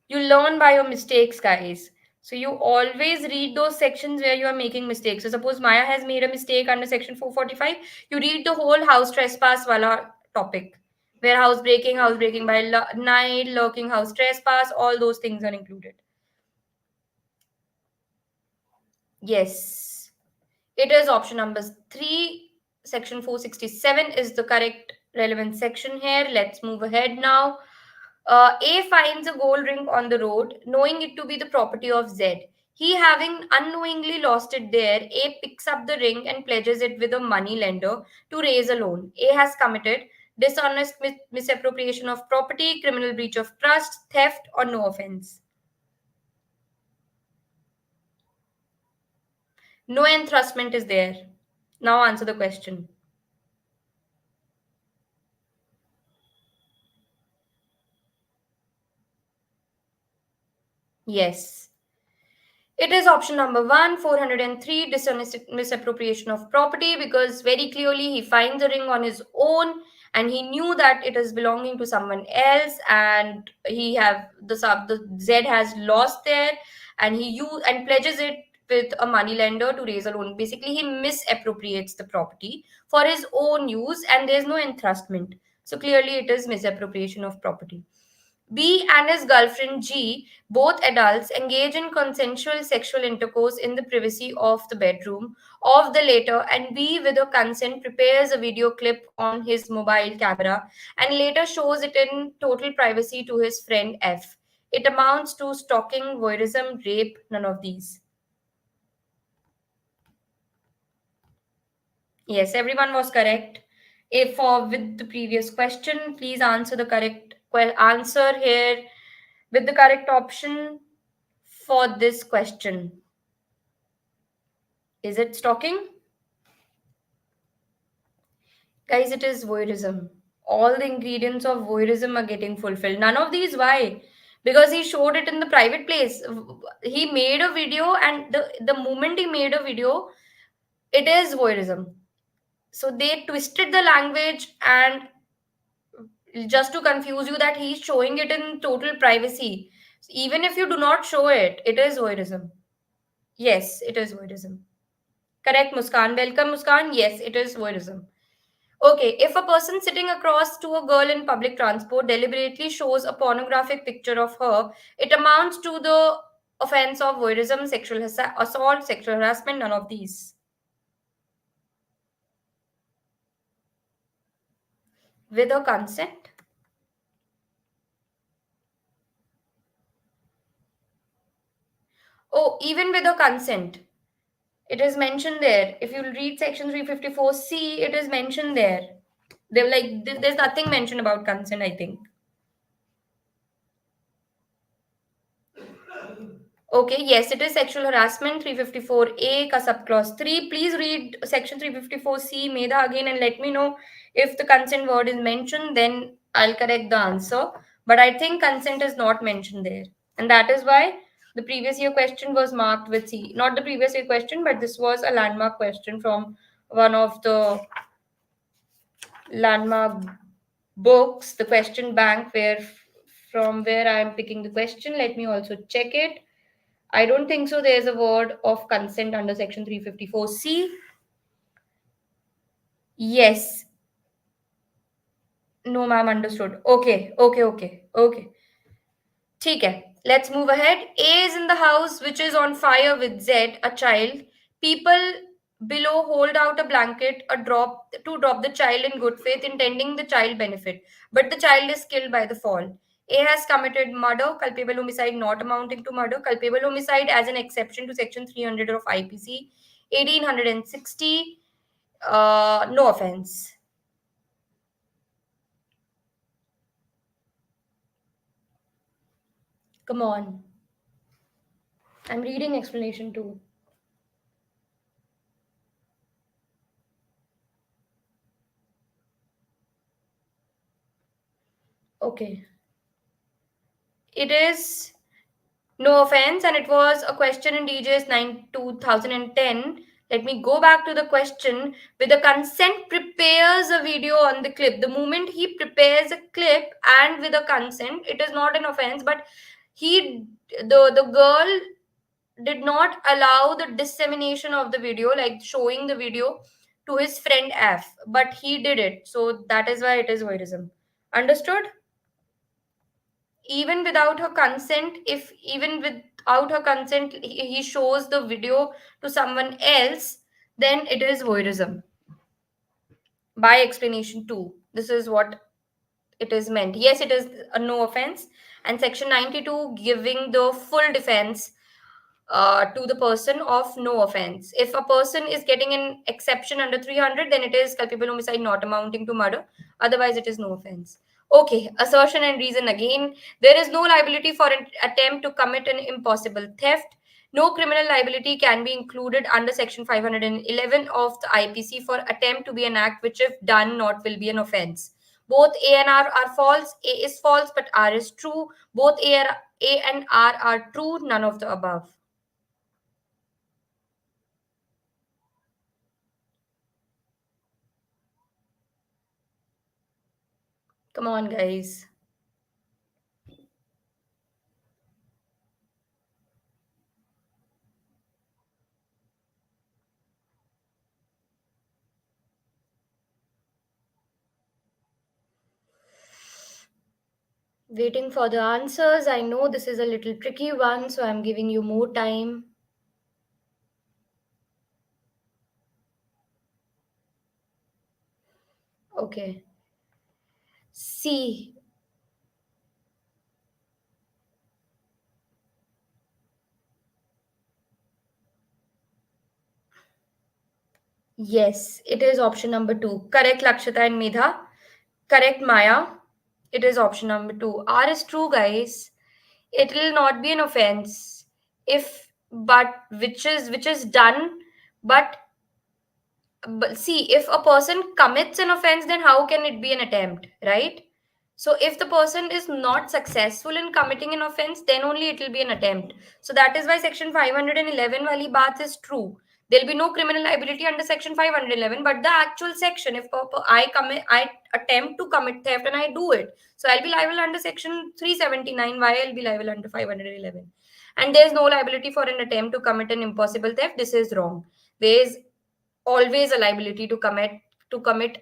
You learn by your mistakes, guys. So you always read those sections where you are making mistakes. So suppose Maya has made a mistake under section 445, you read the whole house trespass wala topic, where house breaking by night, lurking, house trespass, all those things are included. Yes, it is option number 3. Section 467 is the correct relevant section here. Let's move ahead now. A finds a gold ring on the road, knowing it to be the property of Z. He, having unknowingly lost it there, A picks up the ring and pledges it with a money lender to raise a loan. A has committed dishonest misappropriation of property, criminal breach of trust, theft, or no offense. No entrustment is there. Now answer the question. Yes. It is option number 1, 403, dishonest misappropriation of property, because very clearly he finds the ring on his own and he knew that it is belonging to someone else, and he have the Z has lost there, and and pledges it with a money lender to raise a loan. Basically, he misappropriates the property for his own use and there is no entrustment. So clearly it is misappropriation of property. B and his girlfriend G, both adults, engage in consensual sexual intercourse in the privacy of the bedroom of the latter, and B, with her consent, prepares a video clip on his mobile camera and later shows it in total privacy to his friend F. It amounts to stalking, voyeurism, rape, none of these. Yes, everyone was correct. If with the previous question, please answer the correct answer here with the correct option for this question. Is it stalking? Guys, it is voyeurism. All the ingredients of voyeurism are getting fulfilled. None of these. Why? Because he showed it in the private place. He made a video, and the moment he made a video, it is voyeurism. So they twisted the language and just to confuse you that he's showing it in total privacy. Even if you do not show it, it is voyeurism. Yes, it is voyeurism. Correct, Muskan. Welcome, Muskan. Yes, it is voyeurism. Okay, if a person sitting across to a girl in public transport deliberately shows a pornographic picture of her, it amounts to the offense of voyeurism, sexual assault, sexual harassment, none of these. With her consent? Oh, even with her consent. It is mentioned there. If you read section 354C, it is mentioned there. They're like, there's nothing mentioned about consent, I think. Okay, yes, it is sexual harassment 354A ka subclause 3. Please read section 354C, Medha, again and let me know if the consent word is mentioned, then I'll correct the answer. But I think consent is not mentioned there. And that is why the previous year question was marked with C. Not the previous year question, but this was a landmark question from one of the landmark books, the question bank, where from where I am picking the question. Let me also check it. I don't think so. There's a word of consent under section 354C. Yes, No, ma'am, understood. Okay, okay, okay, okay. ठीक है. Let's move ahead. A is in the house which is on fire with Z, a child. People below hold out a blanket, a drop to drop the child in good faith, intending the child benefit. But the child is killed by the fall. A has committed murder, culpable homicide not amounting to murder, culpable homicide as an exception to section 300 of IPC, 1860. No offense. Come on. I'm reading explanation too. Okay. It is no offense, and it was a question in DJ's 9 2010. Let me go back to the question. With the consent, prepares a video on the clip. The moment he prepares a clip and with a consent, it is not an offense, but he the girl did not allow the dissemination of the video, like showing the video to his friend F, but he did it. So that is why it is voyeurism. Understood? Even without her consent, if even without her consent he shows the video to someone else, then it is voyeurism. By explanation 2, this is what it is meant. Yes, it is a no offense. And section 92, giving the full defense to the person of no offense. If a person is getting an exception under 300, then it is culpable homicide not amounting to murder. Otherwise, it is no offense. Okay, assertion and reason again. There is no liability for an attempt to commit an impossible theft. No criminal liability can be included under section 511 of the IPC for attempt to be an act which, if done, not will be an offense. Both A and R are false. A is false, but R is true. Both A and R are true, none of the above. Come on, guys. Waiting for the answers. I know this is a little tricky one, so I'm giving you more time. Okay. C. Yes, it is option number 2. Correct, Lakshita and Medha. Correct, Maya. It is option number 2. R is true, guys. It will not be an offense if, but which is done, but see, if a person commits an offense, then how can it be an attempt, right? So if the person is not successful in committing an offense, then only it will be an attempt. So that is why section 511 wali baat is true. There'll be no criminal liability under section 511, but the actual section, if I attempt to commit theft and I do it, so I'll be liable under section 379. Why I'll be liable under 511? And there's no liability for an attempt to commit an impossible theft. This is wrong. There is always a liability to commit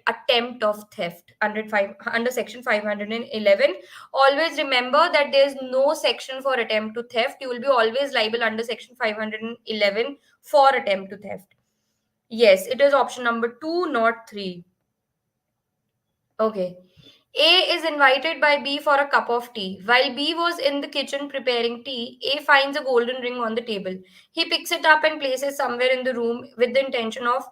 attempt of theft under section 511. Always remember that there is no section for attempt to theft. You will be always liable under section 511 for attempt to theft. Yes, it is option number 2, not 3. Okay. A is invited by B for a cup of tea. While B was in the kitchen preparing tea, A finds a golden ring on the table. He picks it up and places somewhere in the room with the intention of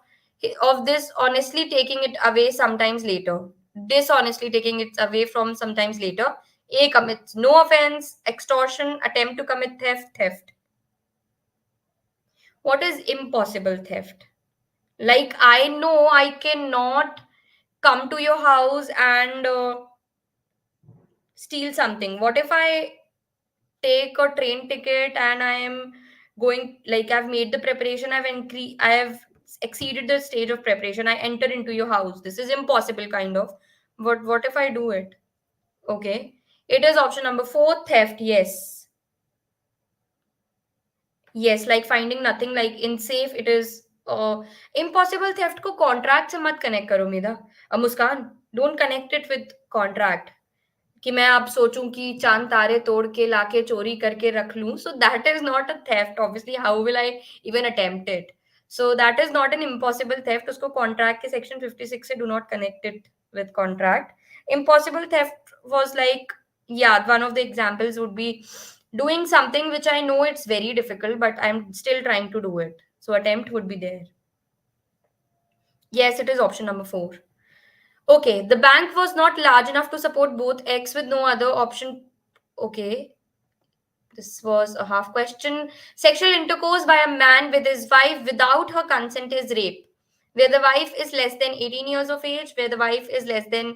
this honestly taking it away sometimes later. Dishonestly taking it away from sometimes later. A commits no offense, extortion, attempt to commit theft, theft. What is impossible theft? Like, I know I cannot come to your house and steal something. What if I take a train ticket and I am going, like, I've made the preparation, I have exceeded the stage of preparation, I enter into your house. This is impossible kind of. But what if I do it? Okay. It is option number 4, theft. Yes. Yes, like finding nothing, like in safe, it is impossible theft को contract से मत connect करो मेरा. Muskan, don't connect it with contract कि मैं अब सोचूं कि चांद तारे तोड़ के लाके चोरी करके रख लूं, so that is not a theft obviously, how will I even attempt it? So that is not an impossible theft, उसको कॉन्ट्रैक्ट के सेक्शन 56 से do not connect it with contract. Impossible theft was like, yeah, one of the examples would be doing something which I know it's very difficult but I'm still trying to do it, so attempt would be there. Yes, it is option number 4. Okay, the bank was not large enough to support both X with no other option. Okay, this was a half question. Sexual intercourse by a man with his wife without her consent is rape. Where the wife is less than 18 years of age, where the wife is less than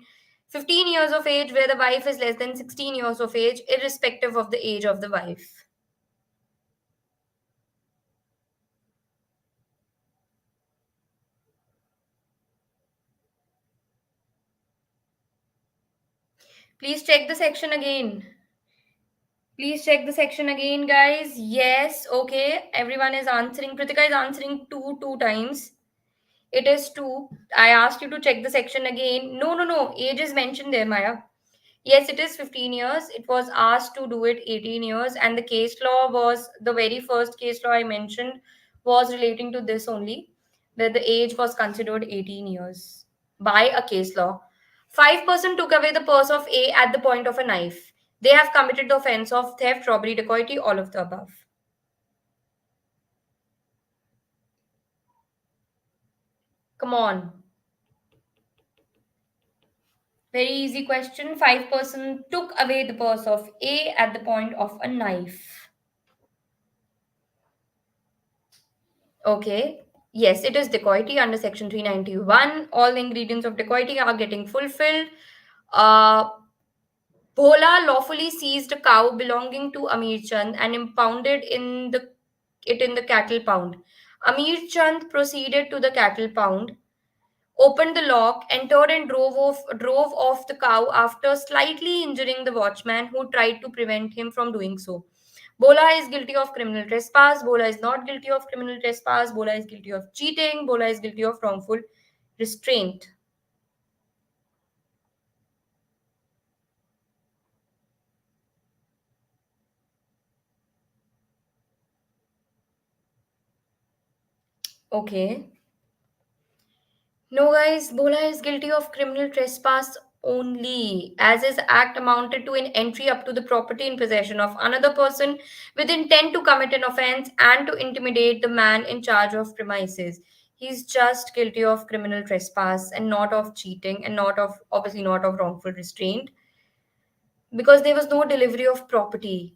15 years of age, where the wife is less than 16 years of age, irrespective of the age of the wife. Please check the section again. Please check the section again, guys. Yes, okay. Everyone is answering. Pritika is answering two times. It is two. I asked you to check the section again. No, no, no. Age is mentioned there, Maya. Yes, it is 15 years. It was asked to do it 18 years. And the case law was the very first case law I mentioned was relating to this only, where the age was considered 18 years by a case law. 5% took away the purse of A at the point of a knife. They have committed the offense of theft, robbery, dacoity, all of the above. Come on. Very easy question. 5% took away the purse of A at the point of a knife. Okay. Yes, it is dacoity under section 391. All the ingredients of dacoity are getting fulfilled. Uh, Bhola lawfully seized a cow belonging to Amir Chand and impounded it in the cattle pound. Amir Chand proceeded to the cattle pound, opened the lock, entered and drove off the cow after slightly injuring the watchman who tried to prevent him from doing so. Bola is guilty of criminal trespass. Bola is not guilty of criminal trespass. Bola is guilty of cheating. Bola is guilty of wrongful restraint. Okay. No, guys, Bola is guilty of criminal trespass only, as his act amounted to an entry up to the property in possession of another person with intent to commit an offense and to intimidate the man in charge of premises. He's just guilty of criminal trespass and not of cheating and not of, obviously, not of wrongful restraint, because there was no delivery of property.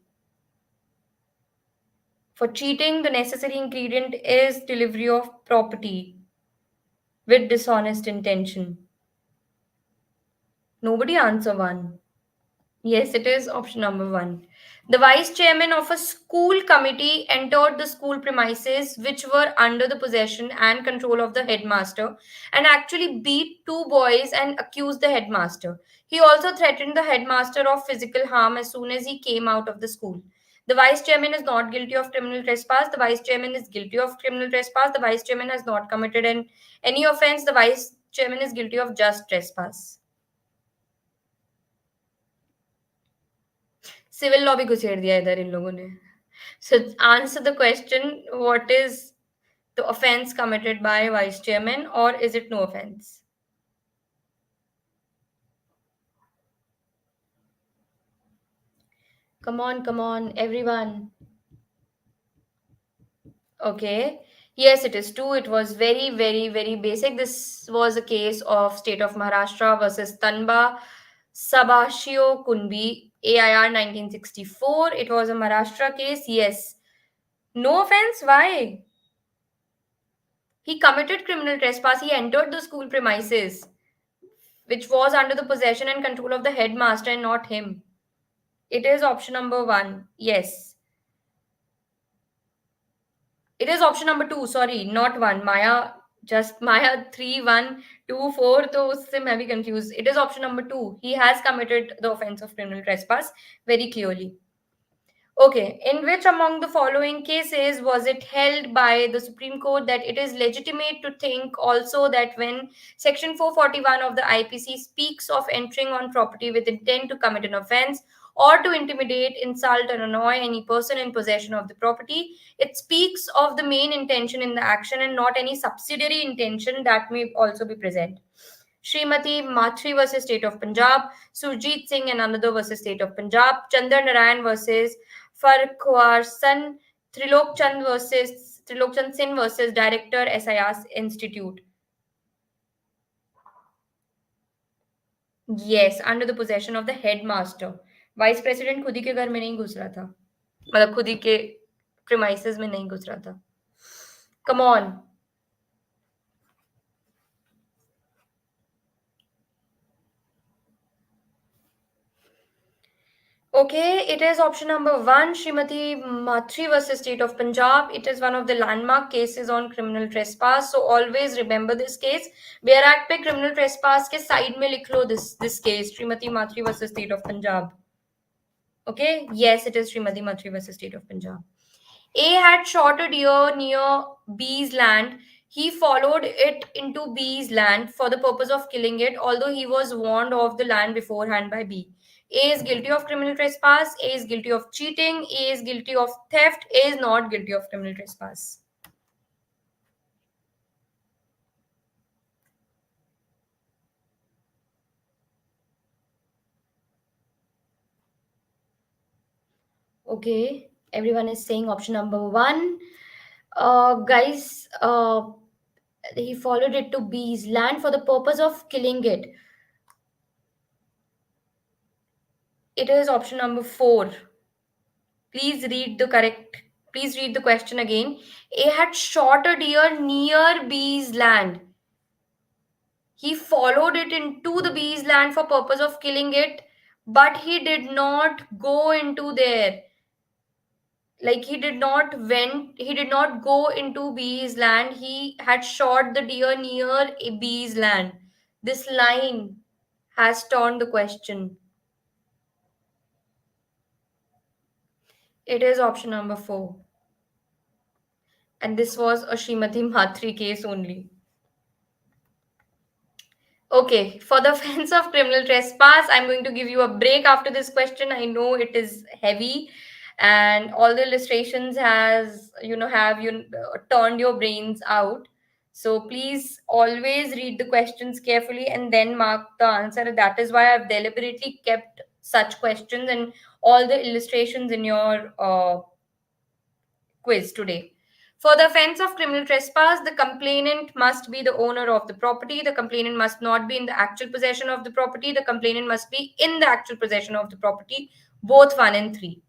For cheating, the necessary ingredient is delivery of property with dishonest intention. Nobody answer one. Yes, it is option number 1. The vice chairman of a school committee entered the school premises which were under the possession and control of the headmaster and actually beat two boys and accused the headmaster. He also threatened the headmaster of physical harm as soon as he came out of the school. The vice chairman is not guilty of criminal trespass. The vice chairman is guilty of criminal trespass. The vice chairman has not committed any offense. The vice chairman is guilty of just trespass. Civil law भी घुसेड़ दिया इधर इन लोगों ने. So answer the question, what is the offense committed by vice chairman, or is it no offense? Come on, everyone. Okay. Yes, it is two. It was very, very, very basic. This was a case of state of Maharashtra versus Tanba Sabashio Kunbi, AIR 1964. It was a Maharashtra case. Yes. No offense. Why? He committed criminal trespass. He entered the school premises, which was under the possession and control of the headmaster and not him. It is option number 1. Yes. It is option number 2. Sorry, not 1. Maya, just Maya 3, 1, 2, 4. So उससे मैं भी confused. It is option number 2. He has committed the offense of criminal trespass very clearly. Okay, in which among the following cases was it held by the Supreme Court that it is legitimate to think also that when Section 441 of the IPC speaks of entering on property with intent to commit an offense or to intimidate, insult, or annoy any person in possession of the property, it speaks of the main intention in the action and not any subsidiary intention that may also be present. Srimati Mathri versus State of Punjab, Surjit Singh and another versus State of Punjab, Chandar Narayan versus Farquhar Sun, Trilok Chand Sin versus Director SIS Institute. Yes, under the possession of the headmaster. Vice president खुद ही के घर में नहीं घुस रहा था, मतलब खुद ही के प्रीमाइसेस में नहीं घुस रहा था. Come on. Okay, it is option number one, Srimati Mathri versus State of Punjab. It is one of the landmark cases on criminal trespass. So always remember this case. Bear Act पे criminal trespass के side में लिख लो this case, Srimati Mathri versus State of Punjab. Okay, yes, it is Srimati Mathri versus State of Punjab. A had shot a deer near B's land. He followed it into B's land for the purpose of killing it, although he was warned of the land beforehand by B. A is guilty of criminal trespass. A is guilty of cheating. A is guilty of theft. A is not guilty of criminal trespass. Okay, everyone is saying option number one. Guys, he followed it to B's land for the purpose of killing it. It is option number four. Please read the correct. Please read the question again. A had shot a deer near B's land. He followed it into the B's land for purpose of killing it, but he did not go into there. Like he did not go into B's land. He had shot the deer near a B's land. This line has turned the question. It is option number four. And this was a Srimati Mathri case only. Okay, for the offense of criminal trespass, I'm going to give you a break after this question. I know it is heavy, and all the illustrations has have turned your brains out. So please always read the questions carefully and then mark the answer. That is why I've deliberately kept such questions and all the illustrations in your quiz today. For the offense of criminal trespass, the complainant must be the owner of the property. The complainant must not be in the actual possession of the property. The complainant must be in the actual possession of the property, both 1 and 3.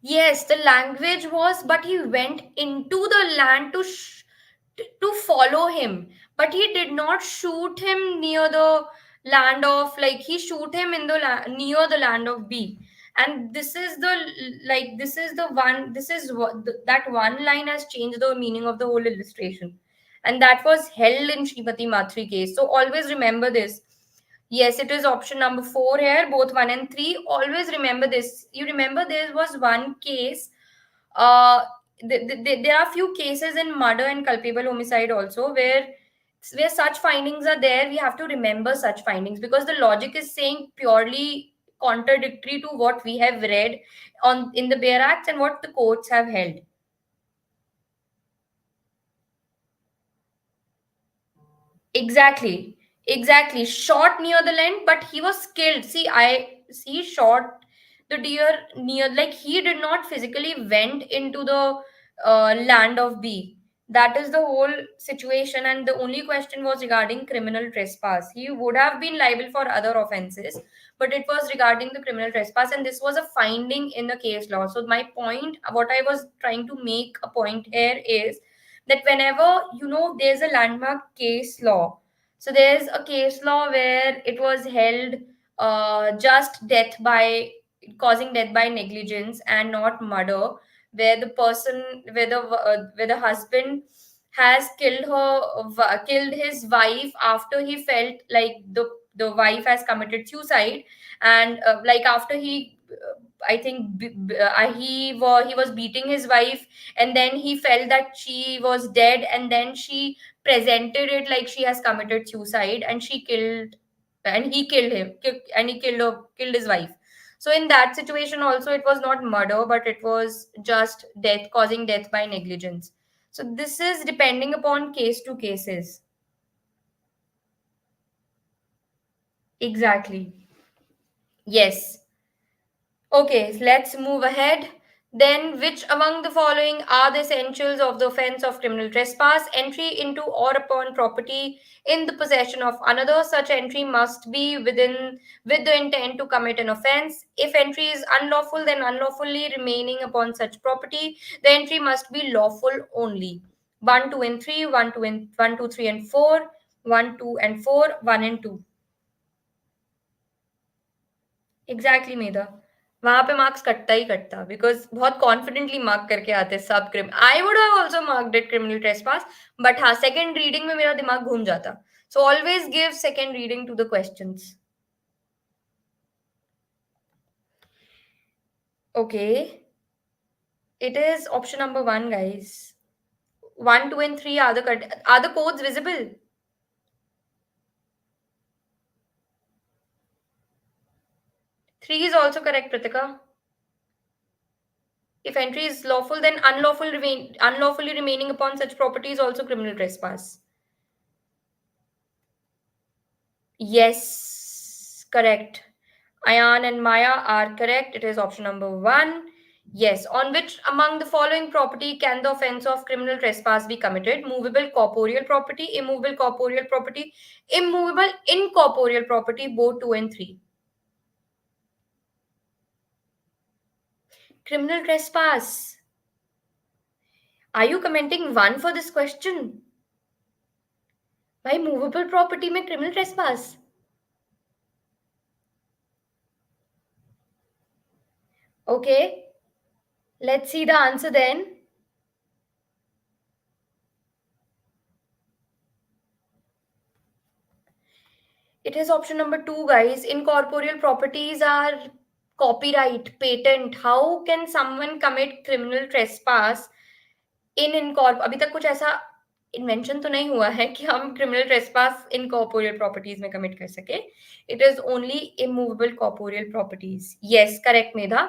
Yes, the language was, but he went into the land to follow him, but he did not shoot him near the land of, like, he shoot him in the near the land of B. And this is the, like, this is the one, this is what that one line has changed the meaning of the whole illustration, and that was held in Srimati Mathri case. So always remember this. Yes, it is option number four here, both one and three. Always remember this. You remember there was one case. Uh, there are few cases in murder and culpable homicide also where such findings are there. We have to remember such findings because the logic is saying purely contradictory to what we have read on in the Bare Acts and what the courts have held. Exactly. Exactly. Shot near the land, but he was killed. See, I see shot the deer near, like he did not physically went into the land of B. That is the whole situation, and the only question was regarding criminal trespass. He would have been liable for other offenses, but it was regarding the criminal trespass, and this was a finding in the case law. So my point, what I was trying to make a point here is that whenever there's a landmark case law, so there's a case law where it was held just death by causing death by negligence and not murder, where the person, where the husband has killed his wife after he felt like the wife has committed suicide, and like after he I think he was beating his wife, and then he felt that she was dead, and then she presented it like she has committed suicide, and she killed and he killed and he killed his wife. So in that situation also, it was not murder, but it was just death, causing death by negligence. So this is depending upon case to cases. Exactly. Yes. Okay, let's move ahead. Then, which among the following are the essentials of the offense of criminal trespass? Entry into or upon property in the possession of another. Such entry must be with the intent to commit an offense. If entry is unlawful, then unlawfully remaining upon such property. The entry must be lawful only. 1, 2, and 3, 1, 2, and 1, 2, 3, and 4, 1, 2, and 4, 1 and 2. Exactly मेधा, वहां पे marks कटता ही कटता, because बहुत confidently mark करके आते सब क्रिम। I would have also marked it criminal trespass, but हाँ, सेकंड रीडिंग में मेरा दिमाग घूम जाता। So always give second reading to the questions. Okay, it is option number 1, guys. 1, 2, and 3 are the codes visible? 3 is also correct, Pritika. If entry is lawful, then unlawfully remaining upon such property is also criminal trespass. Yes, correct. Ayan and Maya are correct. It is option number 1. Yes. On which among the following property can the offense of criminal trespass be committed? Movable corporeal property, immovable corporeal property, immovable incorporeal property, both 2 and 3. Criminal trespass. Are you commenting 1 for this question? Why movable property में criminal trespass? Okay. Let's see the answer then. It is option number 2, guys. Incorporeal properties are copyright, patent. How can someone commit criminal trespass in incorp? अभी तक कुछ ऐसा invention तो नहीं हुआ है कि हम क्रिमिनल ट्रेसपास इनकॉर्पोरियल प्रॉपर्टीज में कमिट कर सके। It is only immovable corporeal properties. Yes, correct Medha,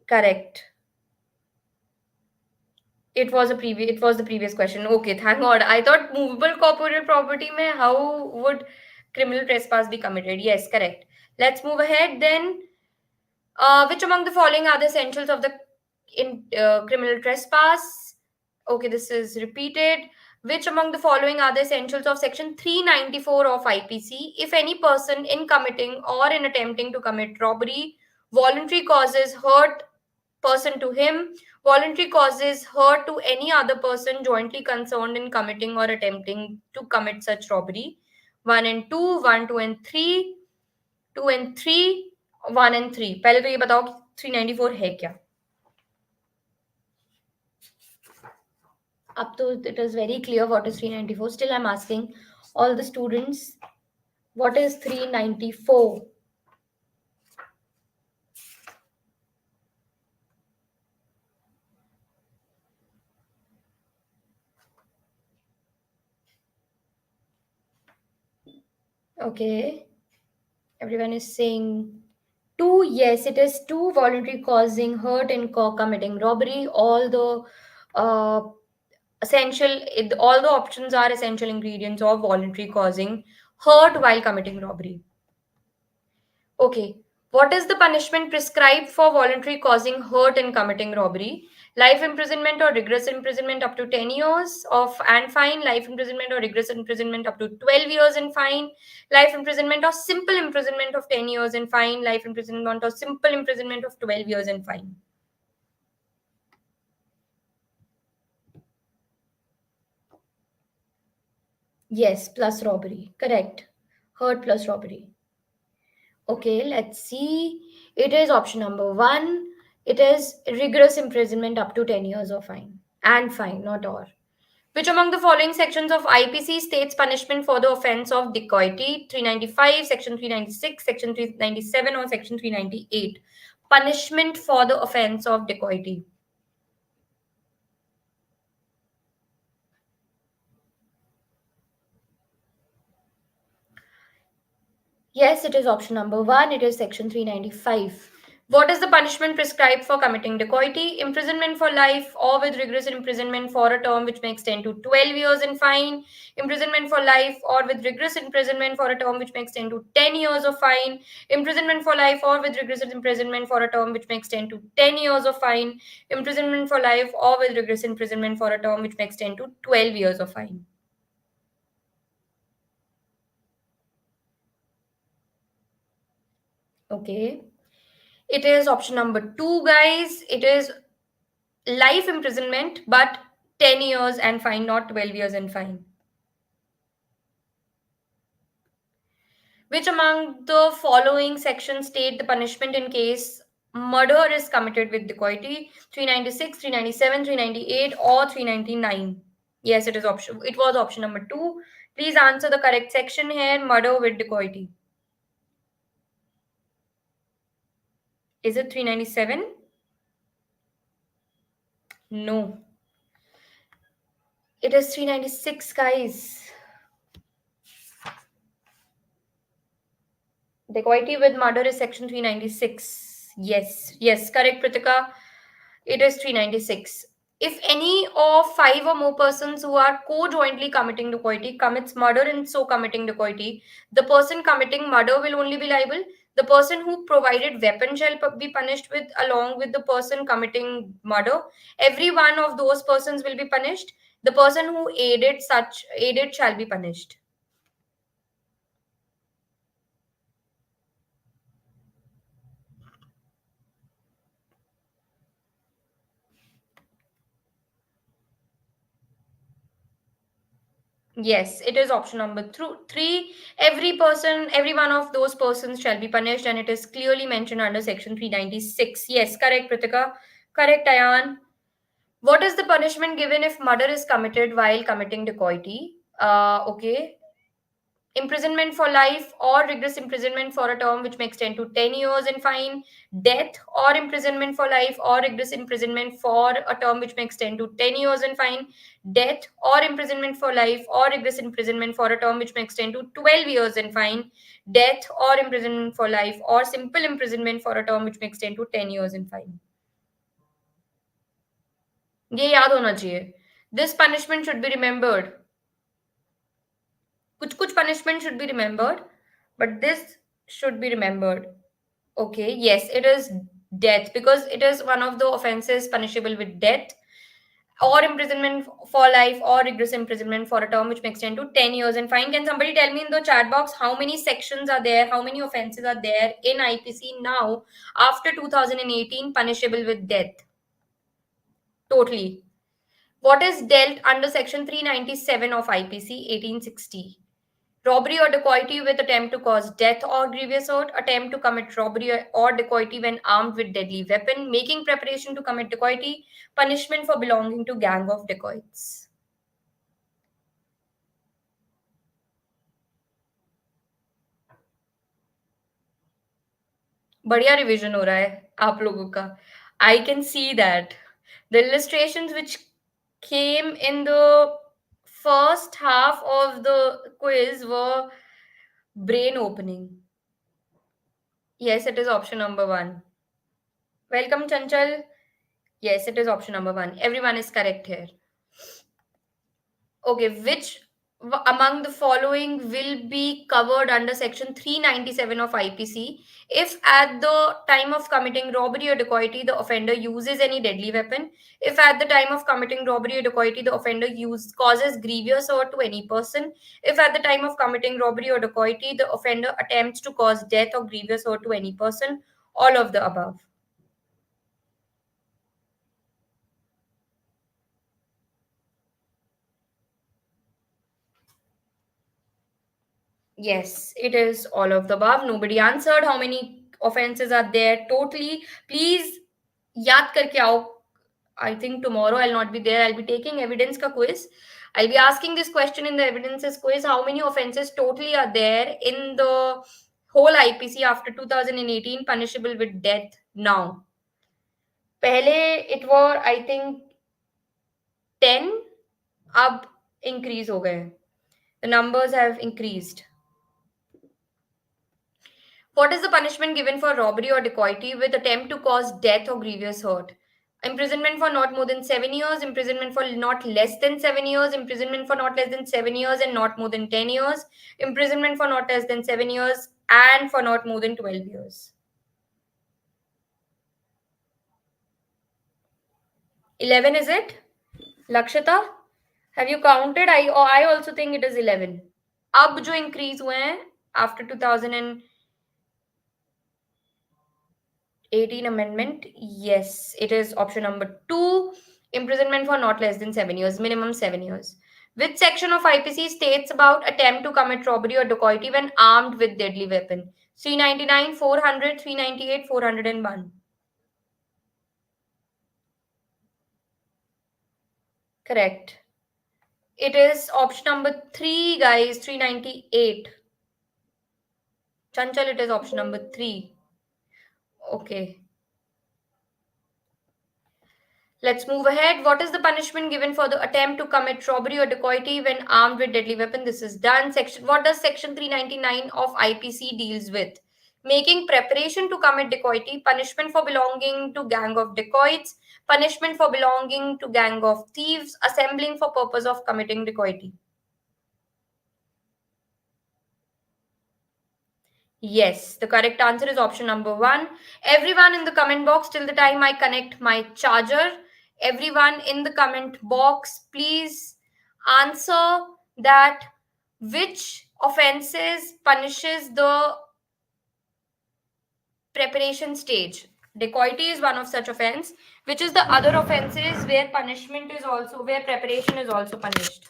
correct. It was the previous question. Okay, thank God. I thought movable corporeal property mein how would criminal trespass be committed? Yes, correct. Let's move ahead then. Which among the following are the essentials of the criminal trespass? Okay, this is repeated. Which among the following are the essentials of section 394 of IPC? If any person in committing or in attempting to commit robbery voluntary causes hurt person to him, voluntary causes hurt to any other person jointly concerned in committing or attempting to commit such robbery. 1 and 2, 1, 2 and 3, 2 and 3, 1 and 3. पहले तो ये बताओ कि 394 है क्या? Up to it is very clear what is 394. Still I'm asking all the students, what is 394? Okay, everyone is saying 2. Yes, it is 2, voluntary causing hurt in committing robbery. All the uh, all the options are essential ingredients of voluntary causing hurt while committing robbery. Okay, what is the punishment prescribed for voluntary causing hurt in committing robbery? Life imprisonment or rigorous imprisonment up to 10 years of and fine, life imprisonment or rigorous imprisonment up to 12 years and fine, life imprisonment or simple imprisonment of 10 years and fine, life imprisonment or simple imprisonment of 12 years and fine. Yes, plus robbery. Correct. Hurt plus robbery. Okay, let's see. It is option number 1. It is rigorous imprisonment up to 10 years or fine. And fine, not or. Which among the following sections of IPC states punishment for the offense of dacoity? 395, Section 396, Section 397, or Section 398? Punishment for the offense of dacoity. Yes, it is option number one. It is Section 395. What is the punishment prescribed for committing dacoity? Imprisonment for life or with rigorous imprisonment for a term which may extend to 12 years and fine. Imprisonment for life or with rigorous imprisonment for a term which may extend to 10 years of fine. Imprisonment for life or with rigorous imprisonment for a term which may extend to 10 years of fine. Imprisonment for life or with rigorous imprisonment for a term which may extend to 12 years of fine. Okay. It is option number two, guys. It is life imprisonment, but 10 years and fine, not 12 years and fine. Which among the following sections state the punishment in case murder is committed with dacoity? 396, 397, 398, or 399? Yes, it is option. It was option number two. Please answer the correct section here. Murder with dacoity. Is it 397? No. It is 396, guys. Dacoity with murder is section 396. Yes, yes, correct, Pritika. It is 396. If any of five or more persons who are co-jointly committing dacoity commits murder and so committing dacoity, the person committing murder will only be liable. The person who provided weapon shall be punished with along with the person committing murder. Every one of those persons will be punished. The person who aided shall be punished. Yes, it is option number three. Every person, every one of those persons shall be punished, and it is clearly mentioned under section 396. Yes, correct, Pritika. Correct, Ayan. What is the punishment given if murder is committed while committing dacoity? Okay. Imprisonment for life or rigorous imprisonment for a term which may extend to 10 years and fine, death or imprisonment for life or rigorous imprisonment for a term which may extend to 10 years and fine, death or imprisonment for life or rigorous imprisonment for a term which may extend to 12 years and fine, death or imprisonment for life or simple imprisonment for a term which may extend to 10 years and fine. ये याद होना चाहिए. This punishment should be remembered. कुछ punishment should be remembered, but this should be remembered. Okay, yes, it is death because it is one of the offenses punishable with death or imprisonment for life or rigorous imprisonment for a term which may extend to 10 years and fine. Can somebody tell me in the chat box how many sections are there, how many offenses are there in IPC now after 2018 punishable with death? Totally. What is dealt under section 397 of IPC 1860? Robbery or dacoity with attempt to cause death or grievous hurt, attempt to commit robbery or dacoity when armed with deadly weapon, making preparation to commit dacoity, punishment for belonging to gang of dacoits. बढ़िया revision हो रहा है आप लोगों का. I can see that. The illustrations which came in the first half of the quiz were brain opening. Yes, it is option number one. Welcome, Chanchal. Yes, it is option number one. Everyone is correct here. Okay, which among the following will be covered under section 397 of IPC if at the time of committing robbery or dacoity the offender uses any deadly weapon, if at the time of committing robbery or dacoity the offender causes grievous hurt to any person, if at the time of committing robbery or dacoity the offender attempts to cause death or grievous hurt to any person, all of the above. Yes, it is all of the above. Nobody answered. How many offenses are there totally? Please, याद करके आओ. I think tomorrow I'll not be there. I'll be taking evidence ka quiz. I'll be asking this question in the evidences quiz. How many offenses totally are there in the whole IPC after 2018 punishable with death now? पहले it were I think 10, अब increase हो गए. The numbers have increased. What is the punishment given for robbery or dacoity with attempt to cause death or grievous hurt? Imprisonment for not more than 7 years, imprisonment for not less than 7 years, imprisonment for not less than 7 years and not more than 10 years, imprisonment for not less than 7 years, and for not more than 12 years. 11 is it? Lakshita, have you counted? I also think it is 11. अब जो increase हुए हैं after 2018 amendment, yes, it is option number 2, imprisonment for not less than 7 years, minimum 7 years. Which section of IPC states about attempt to commit robbery or dacoity when armed with deadly weapon? 399, 400, 398, 401. Correct. It is option number 3, guys, 398. Chanchal, it is option number 3. Okay. Let's move ahead. What is the punishment given for the attempt to commit robbery or dacoity when armed with deadly weapon? This is done. What does section 399 of IPC deals with? Making preparation to commit dacoity, punishment for belonging to gang of dacoits, punishment for belonging to gang of thieves, assembling for purpose of committing dacoity. Yes, the correct answer is option number 1. Everyone in the comment box till the time I connect my charger. Everyone in the comment box, please answer that which offenses punishes the preparation stage. Dacoity is one of such offense. Which is the other offenses where punishment is also, where preparation is also punished?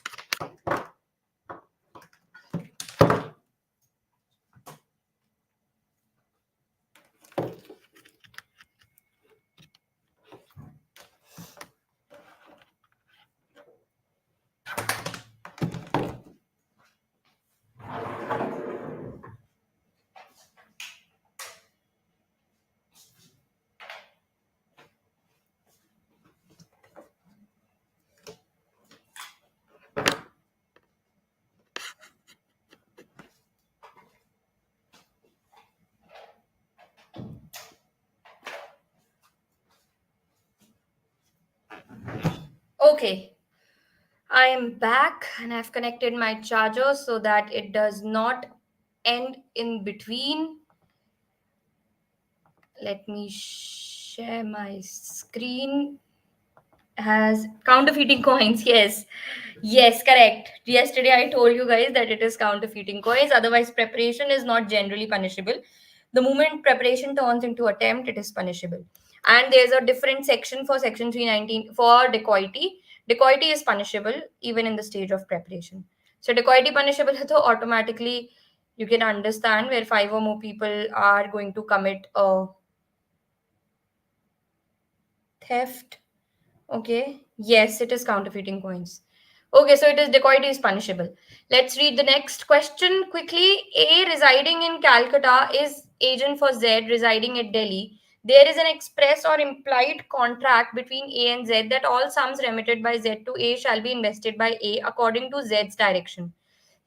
Okay, I am back and I've connected my charger so that it does not end in between. Let me share my screen. Has counterfeiting coins. Yes, yes, correct. Yesterday I told you guys that it is counterfeiting coins. Otherwise, preparation is not generally punishable. The moment preparation turns into attempt, it is punishable. And there's a different section for section 319 for dacoity. Dacoity is punishable even in the stage of preparation. So dacoity punishable hai to automatically you can understand where 5 or more people are going to commit a theft. Okay. Yes, it is counterfeiting coins. Okay, so it is dacoity is punishable. Let's read the next question quickly. A residing in Calcutta is agent for Z residing at Delhi. There is an express or implied contract between A and Z that all sums remitted by Z to A shall be invested by A according to Z's direction.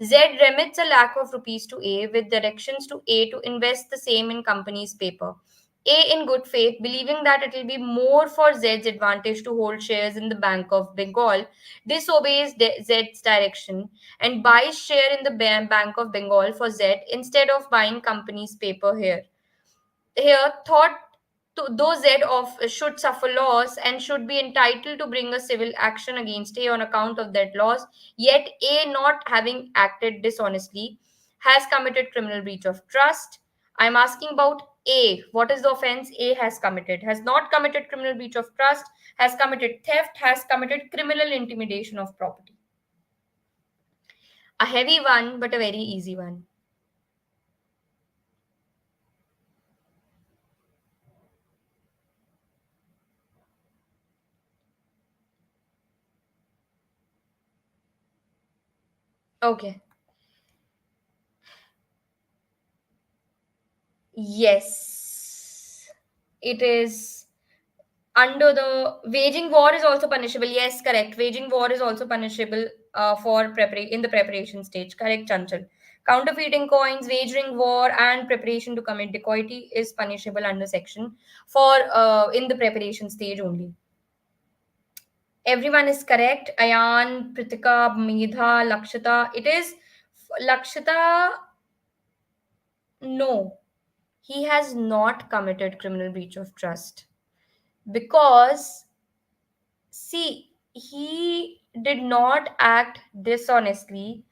Z remits a lakh of rupees to A with directions to A to invest the same in company's paper. A, in good faith, believing that it will be more for Z's advantage to hold shares in the Bank of Bengal, disobeys Z's direction and buys share in the Bank of Bengal for Z instead of buying company's paper here thought though Z of should suffer loss and should be entitled to bring a civil action against A on account of that loss, yet A not having acted dishonestly has committed criminal breach of trust. I'm asking about A. What is the offense A has committed? Has not committed criminal breach of trust, has committed theft, has committed criminal intimidation of property. A heavy one, but a very easy one. Okay. Yes. It is under the waging war is also punishable. Yes, correct. Waging war is also punishable for in the preparation stage. Correct, Chanchal. Counterfeiting coins, waging war, and preparation to commit dacoity is punishable under section for in the preparation stage only. Everyone is correct. Ayan, Pritika, Medha, Lakshita. It is Lakshita. No, he has not committed criminal breach of trust because see, he did not act dishonestly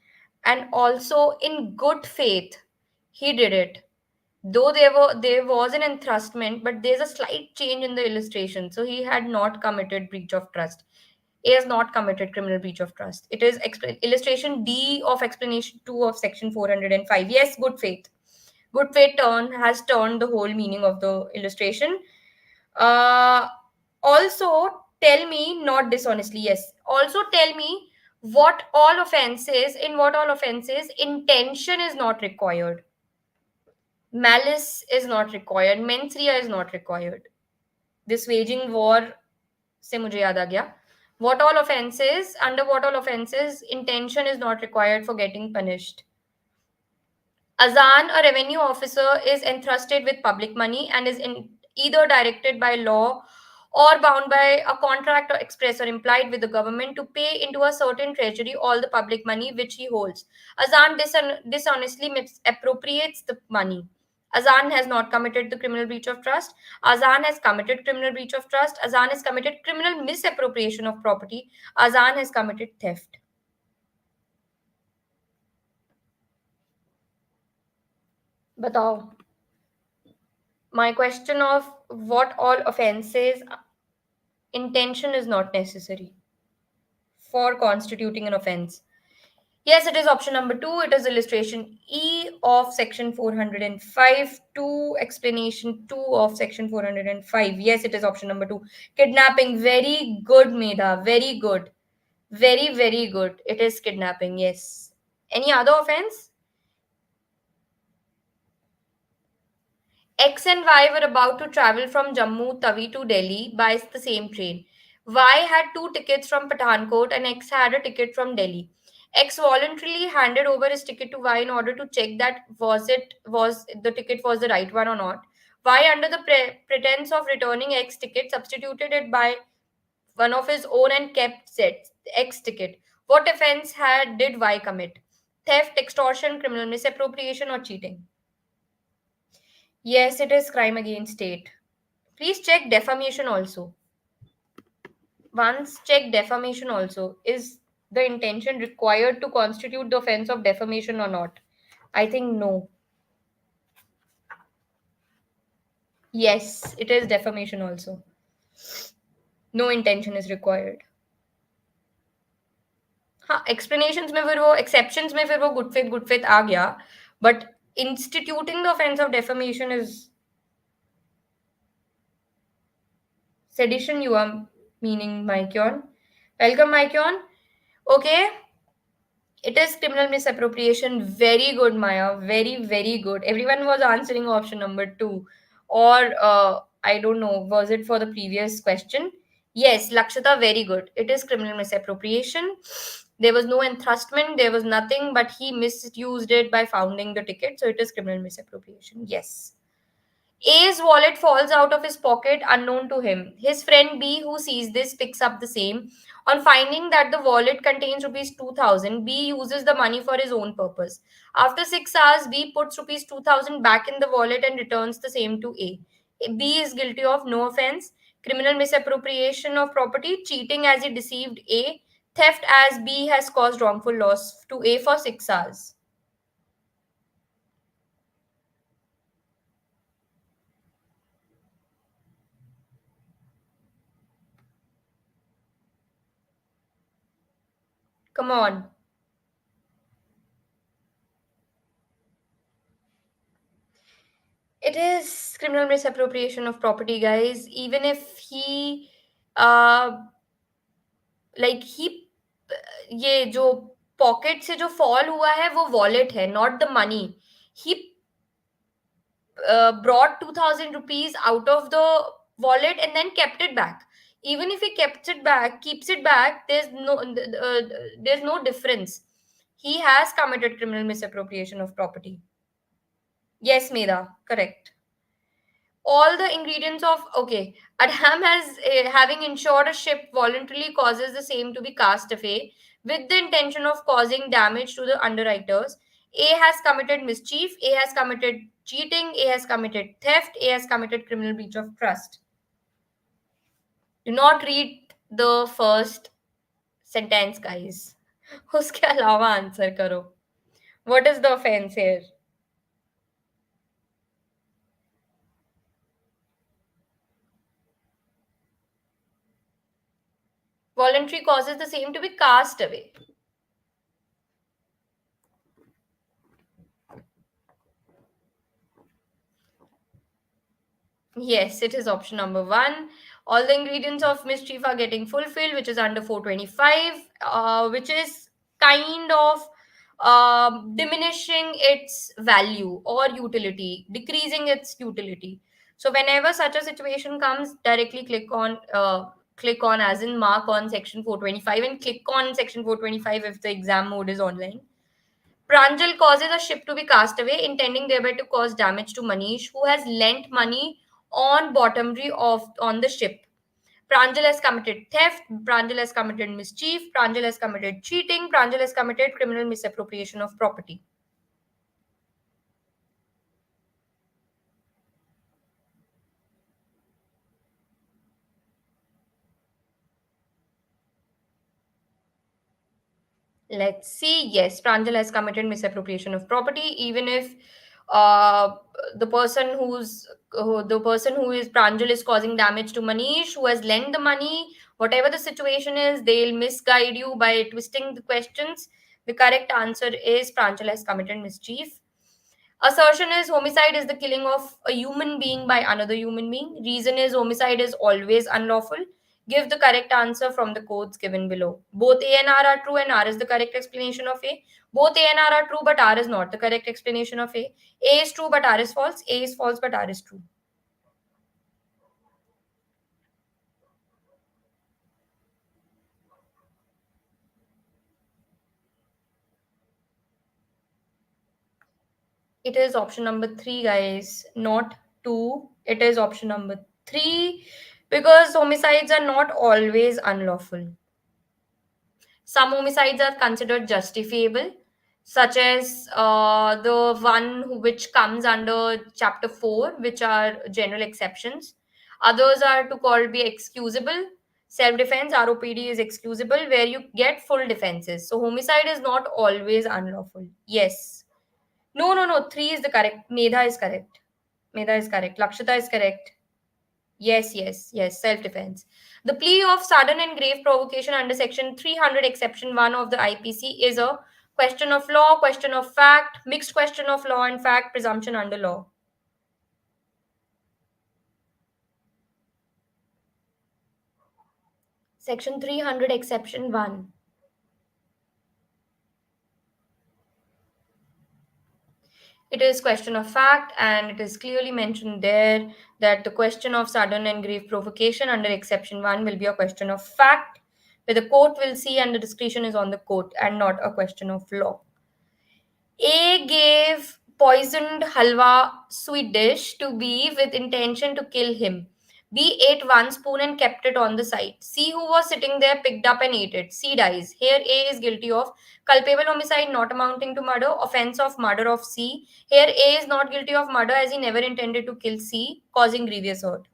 and also in good faith. He did it. Though there was an entrustment, but there's a slight change in the illustration. So he had not committed breach of trust. He has not committed criminal breach of trust. It is illustration D of explanation 2 of section 405. Yes, good faith. Good faith has turned the whole meaning of the illustration. Uh, Also, tell me, not dishonestly, yes. Also, tell me in what all offenses, intention is not required. Malice is not required. Mens rea is not required. This waging war से मुझे याद आ गया. Under what all offenses, intention is not required for getting punished. Azan, a revenue officer, is entrusted with public money and is either directed by law or bound by a contract or express or implied with the government to pay into a certain treasury all the public money which he holds. Azan dishonestly misappropriates the money. Azan has not committed the criminal breach of trust. Azan has committed criminal breach of trust. Azan has committed criminal misappropriation of property. Azan has committed theft. बताओ. My question of what all offenses, intention is not necessary for constituting an offense. Yes, it is option number 2. It is illustration E of section 405 to explanation 2 of section 405. Yes, it is option number 2. Kidnapping. Very good, Medha. Very good. Very, very good. It is kidnapping. Yes. Any other offense? X and Y were about to travel from Jammu Tawi to Delhi by the same train. Y had two tickets from Pathankot and X had a ticket from Delhi. X voluntarily handed over his ticket to Y in order to check that was the ticket was the right one or not. Y, under the pretense of returning X ticket, substituted it by one of his own and kept X ticket. What offense did Y commit? Theft, extortion, criminal misappropriation, or cheating? Yes, it is crime against state. Please check defamation also. Once check defamation also. Is the intention required to constitute the offense of defamation or not? I think no. Yes, it is defamation also. No intention is required. हाँ, explanations में फिर वो exceptions में फिर वो good faith आ गया, but instituting the offense of defamation is sedition. You are meaning, Maikion. Welcome, Maikion. Okay. It is criminal misappropriation. Very good, Maya. Very, very good. Everyone was answering option number 2. Or, I don't know, was it for the previous question? Yes, Lakshita, very good. It is criminal misappropriation. There was no entrustment, there was nothing, but he misused it by founding the ticket. So it is criminal misappropriation. Yes. A's wallet falls out of his pocket unknown to him. His friend B, who sees this, picks up the same. On finding that the wallet contains rupees 2000, B uses the money for his own purpose. After 6 hours, B puts rupees 2000 back in the wallet and returns the same to A. B is guilty of no offense, criminal misappropriation of property, cheating as he deceived A, theft as B has caused wrongful loss to A for 6 hours. Come on. It is criminal misappropriation of property, guys. Even if he, uh, like he, ये जो pocket से जो fall हुआ है वो wallet है, not the money. He brought 2000 rupees out of the wallet and then kept it back. Even if he keeps it back, there's no difference. He has committed criminal misappropriation of property. Yes, Meda, correct. All the ingredients of, okay, Adham has having insured a ship voluntarily causes the same to be cast away with the intention of causing damage to the underwriters. A has committed mischief, A has committed cheating, A has committed theft, A has committed criminal breach of trust. Do not read the first sentence, guys. उसके अलावा answer करो. What is the offense here? Voluntary causes the same to be cast away. Yes, it is option number one. All the ingredients of mischief are getting fulfilled, which is under 425, which is kind of diminishing its value or utility, decreasing its utility. So whenever such a situation comes, directly click on as in mark on section 425 and click on section 425 if the exam mode is online. Pranjal causes a ship to be cast away, intending thereby to cause damage to Manish, who has lent money on bottomry of on the ship. Pranjal has committed theft, Pranjal has committed mischief, Pranjal has committed cheating, Pranjal has committed criminal misappropriation of property. Let's see. Yes, Pranjal has committed misappropriation of property, even if uh, the person who is Pranjal is causing damage to Manish, who has lent the money. Whatever the situation is, they'll misguide you by twisting the questions. The correct answer is Pranjal has committed mischief. Assertion is homicide is the killing of a human being by another human being. Reason is homicide is always unlawful. Give the correct answer from the codes given below. Both A and R are true and R is the correct explanation of A. Both A and R are true but R is not the correct explanation of A. A is true but R is false. A is false but R is true. It is option number 3, guys, not 2. It is option number 3 because homicides are not always unlawful. Some homicides are considered justifiable, such as the one which comes under Chapter 4, which are general exceptions. Others are to call be excusable. Self defense, ROPD, is excusable, where you get full defenses. So, homicide is not always unlawful. Yes. No, no, no. 3 is the correct. Medha is correct. Medha is correct. Lakshita is correct. Yes, yes, yes, self defense. The plea of sudden and grave provocation under Section 300, Exception 1 of the IPC is a question of law, question of fact, mixed question of law and fact, presumption under law. Section 300, Exception 1. It is question of fact, and it is clearly mentioned there that the question of sudden and grave provocation under Exception 1 will be a question of fact, where the court will see and the discretion is on the court and not a question of law. A gave poisoned halwa sweet dish to B with intention to kill him. B ate one spoon and kept it on the side. C, who was sitting there, picked up and ate it. C dies. Here A is guilty of culpable homicide not amounting to murder, offense of murder of C. Here A is not guilty of murder as he never intended to kill C, causing grievous hurt.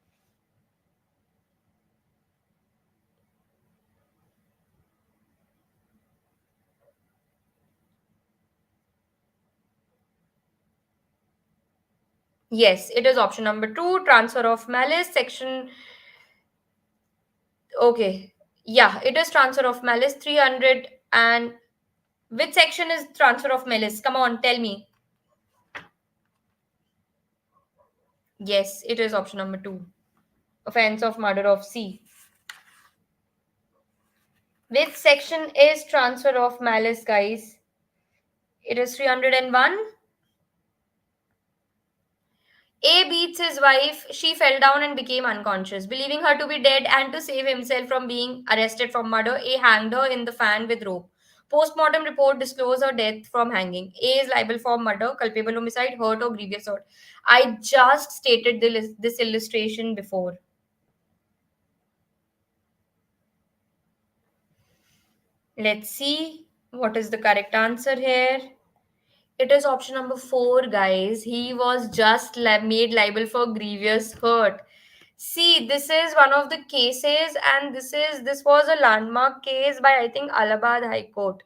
Yes, it is option number 2, transfer of malice, section. Okay. Yeah, it is transfer of malice 300. And which section is transfer of malice? Come on, tell me. Yes, it is option number 2. Offense of murder of C. Which section is transfer of malice, guys? It is 301. A beats his wife. She fell down and became unconscious. Believing her to be dead and to save himself from being arrested for murder, A hanged her in the fan with rope. Postmortem report disclosed her death from hanging. A is liable for murder, culpable homicide, hurt, or grievous hurt. I just stated this illustration before. Let's see what is the correct answer here. It is option number 4, guys. He was just made liable for grievous hurt. See, this is one of the cases, and this was a landmark case by, I think, Allahabad High Court.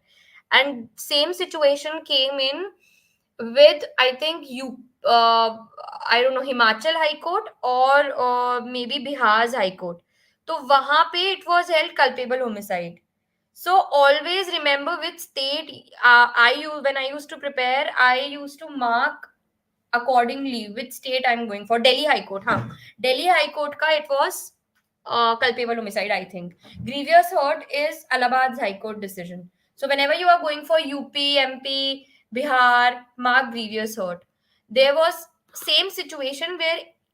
And same situation came in with, I think, you I don't know, Himachal High Court or maybe Bihar's High Court. So वहां पे it was held culpable homicide. So always remember which state when I used to prepare, I used to mark accordingly which state I'm going for. Delhi High Court, huh? Delhi High Court ka it was culpable homicide, I think. Grievous hurt is Allahabad's High Court decision. So whenever you are going for UP, MP, Bihar, mark grievous hurt. There was same situation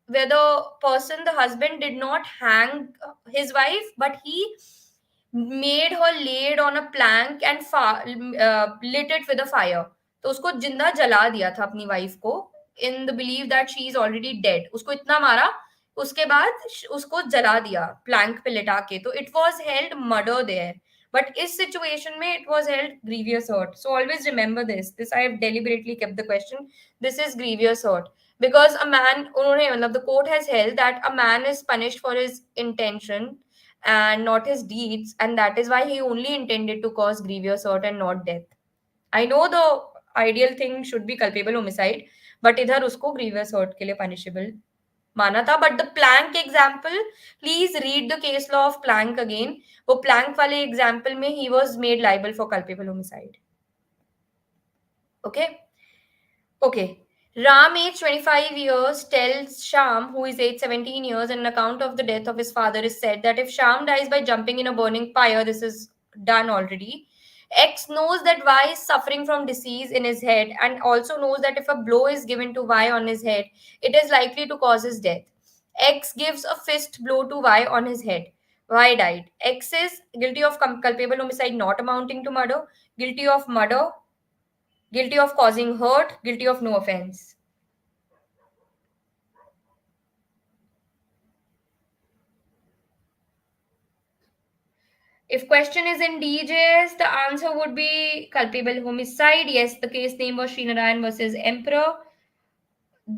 where the person, the husband, did not hang his wife, but he made her laid on a plank and lit it with a fire. तो उसको जिंदा जला दिया था अपनी wife को in the believe that she is already dead. उसको इतना मारा, उसके बाद उसको जला दिया प्लैंक पे लिटा के. तो it was held murder there. But इस सिचुएशन में it was held grievous hurt. So always remember this I have deliberately kept the question. This is grievous hurt because a man, उन्होंने मतलब the court has held that a man is punished for his intention and not his deeds, and that is why he only intended to cause grievous hurt and not death. I know the ideal thing should be culpable homicide, but इधर उसको grievous hurt के लिए punishable माना था. But the plank example, please read the case law of plank again. वो plank वाले example में he was made liable for culpable homicide. Okay. Okay. Ram, age 25 years, tells Sham, who is age 17 years, in an account of the death of his father is said that if Sham dies by jumping in a burning pyre, this is done already. X knows that Y is suffering from disease in his head and also knows that if a blow is given to Y on his head, it is likely to cause his death. X gives a fist blow to Y on his head. Y died. X is guilty of culpable homicide not amounting to murder, guilty of murder, guilty of causing hurt, guilty of no offense. If question is in DJs, the answer would be culpable homicide. Yes, the case name was Srinarayan versus Emperor.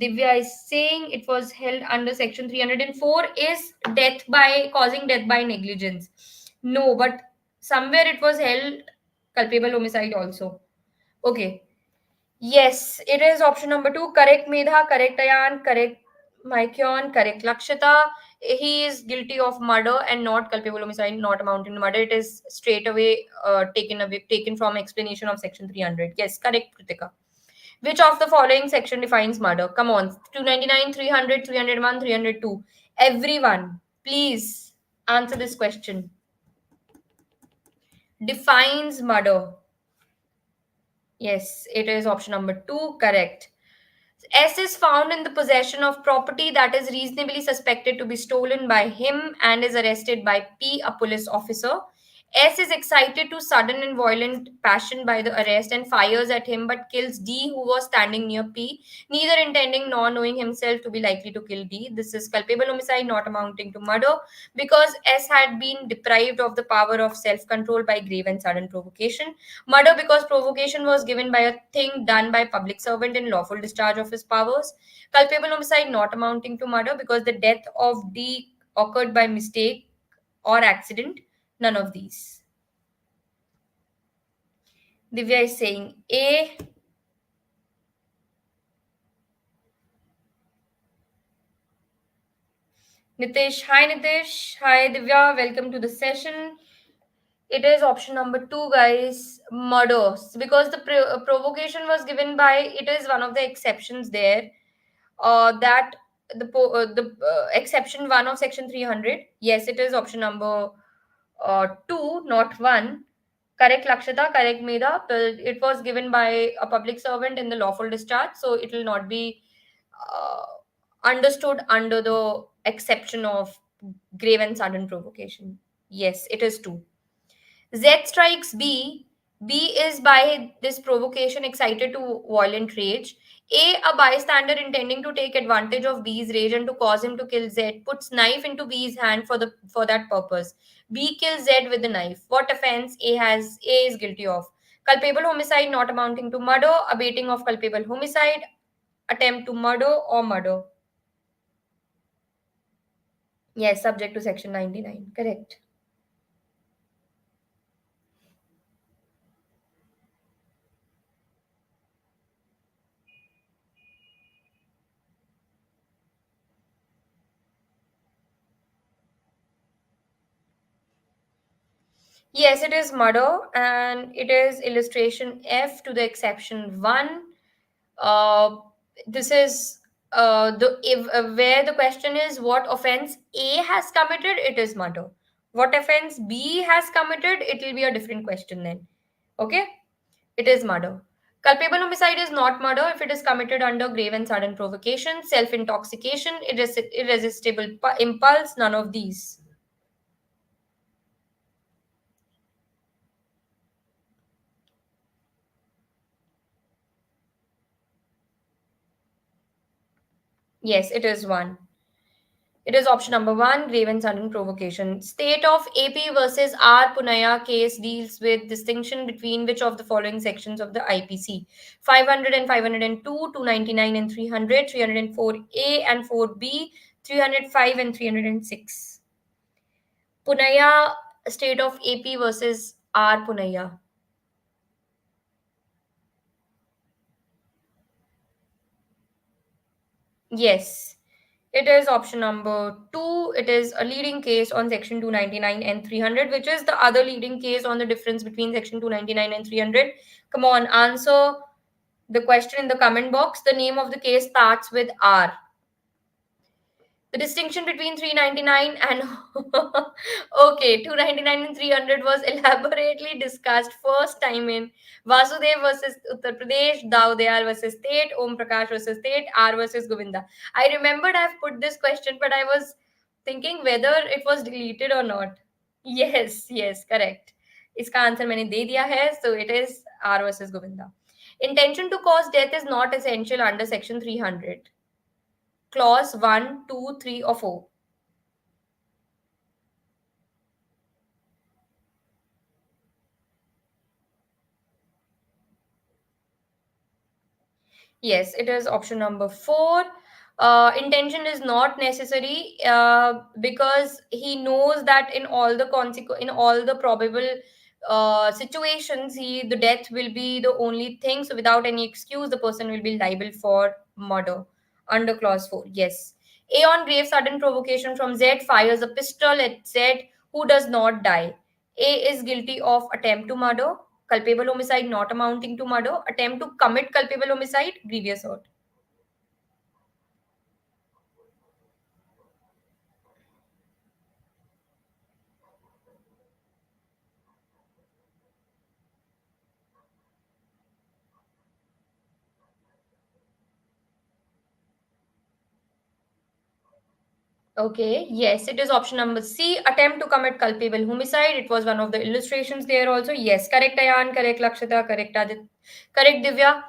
Divya is saying it was held under section 304 is death by causing death by negligence. No, but somewhere it was held culpable homicide also. Okay. Yes, it is option number 2. Correct Medha, correct Ayan, correct Maikyon, correct Lakshita. He is guilty of murder and not culpable homicide, not amounting to murder. It is straight away taken from explanation of section 300. Yes, correct Kritika. Which of the following section defines murder? Come on, 299, 300, 301, 302. Everyone, please answer this question. Defines murder. Yes, it is option number 2, correct. S is found in the possession of property that is reasonably suspected to be stolen by him and is arrested by P, a police officer. S is excited to sudden and violent passion by the arrest and fires at him but kills D, who was standing near P, neither intending nor knowing himself to be likely to kill D. This is culpable homicide not amounting to murder because S had been deprived of the power of self control by grave and sudden provocation. Murder because provocation was given by a thing done by public servant in lawful discharge of his powers. Culpable homicide not amounting to murder because the death of D occurred by mistake or accident. None of these. Divya is saying A. Nitish, hi Nitish. Hi Divya, welcome to the session. It is option number 2, guys. Murder. Because the provocation was given by, it is one of the exceptions there. That the exception 1 of section 300. Yes, it is option number two, not one. Correct, Lakshita. Correct, Meda. It was given by a public servant in the lawful discharge, so it will not be uh, understood under the exception of grave and sudden provocation. Yes, it is two. Z strikes B. B is by this provocation excited to violent rage. A bystander intending to take advantage of B's rage and to cause him to kill Z, puts knife into B's hand for that purpose. B kills Z with the knife. What offense A is guilty of? Culpable homicide not amounting to murder, abating of culpable homicide, attempt to murder or murder. Yes, subject to section 99. Correct. Yes, it is murder and it is illustration F to the exception 1. Uh, this is where the question is what offense A has committed, it is murder. What offense B has committed, it will be a different question then. Okay? It is murder. Culpable homicide is not murder if it is committed under grave and sudden provocation, self intoxication, irresistible impulse, none of these. Yes, it is one. It is option number one, grave and sudden provocation. State of AP versus R Punaya case deals with distinction between which of the following sections of the IPC: 500 and 502, 299 and 300, 304A and 4B, 305 and 306. Punaya, state of AP versus R Punaya. Yes. It is option number two. It is a leading case on section 299 and 300, which is the other leading case on the difference between section 299 and 300. Come on, answer the question in the comment box. The name of the case starts with R. The distinction between 399 and okay, 299 and 300 was elaborately discussed first time in Vasudev versus Uttar Pradesh, Daudayal versus State, Om Prakash versus State, R versus Govinda. I remembered I've put this question, but I was thinking whether it was deleted or not. Yes, yes, correct. इसका answer मैंने दे दिया है, so it is R versus Govinda. Intention to cause death is not essential under section 300. Clause 1, 2, 3, or 4. Yes, it is option number 4. Intention is not necessary because he knows that in all the probable situations, the death will be the only thing. So without any excuse, the person will be liable for murder under clause 4. Yes. A on grave sudden provocation from Z fires a pistol at Z who does not die. A is guilty of attempt to murder, culpable homicide not amounting to murder, attempt to commit culpable homicide, grievous hurt. Okay, yes, it is option number C, attempt to commit culpable homicide. It was one of the illustrations there also. Yes, correct Ayan, correct Lakshita, correct Adit, correct Divya.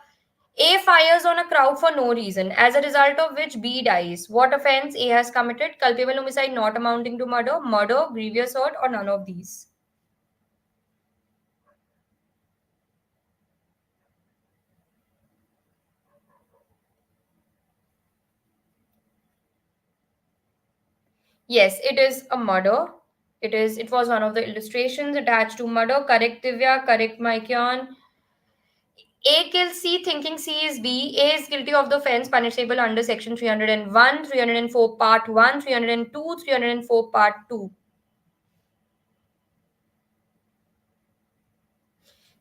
A fires on a crowd for no reason, as a result of which B dies. What offense A has committed? Culpable homicide not amounting to murder, murder, grievous hurt, or none of these. Yes, it is a murder. It was one of the illustrations attached to murder. Correct Divya, correct Maikyon. A kills C thinking C is B. A is guilty of the offense punishable under section 301, 304 part 1, 302, 304 part 2.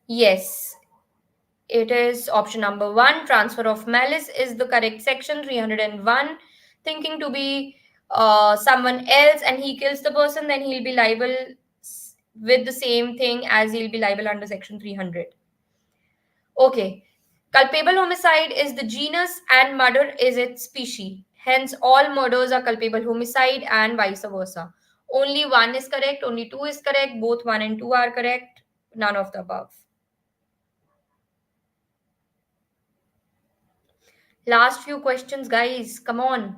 Yes, it is option number 1. Transfer of malice is the correct section 301. Thinking to be someone else and he kills the person, then he'll be liable with the same thing as he'll be liable under section 300. Okay. Culpable homicide is the genus and murder is its species. Hence, all murders are culpable homicide and vice versa. Only one is correct, only two is correct, both one and two are correct, none of the above. Last few questions, guys. Come on.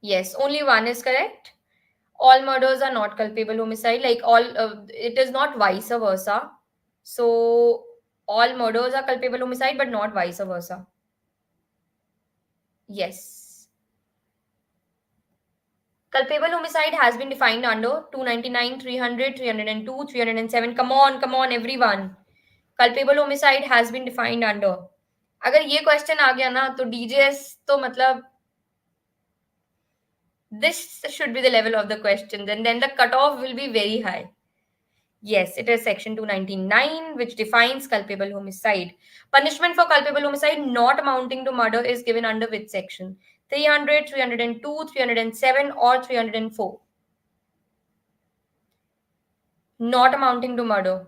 Yes, only one is correct. All murders are not culpable homicide. Like it is not vice versa. So all murders are culpable homicide, but not vice versa. Yes. Culpable homicide has been defined under 299, 300, 302, 307. Come on, everyone. Culpable homicide has been defined under. अगर ये question आ गया ना तो डीजेएस तो मतलब this should be the level of the question, and then the cutoff will be very high. Yes, it is section 299 which defines culpable homicide. Punishment for culpable homicide not amounting to murder is given under which section? 300, 302, 307 or 304? Not amounting to murder.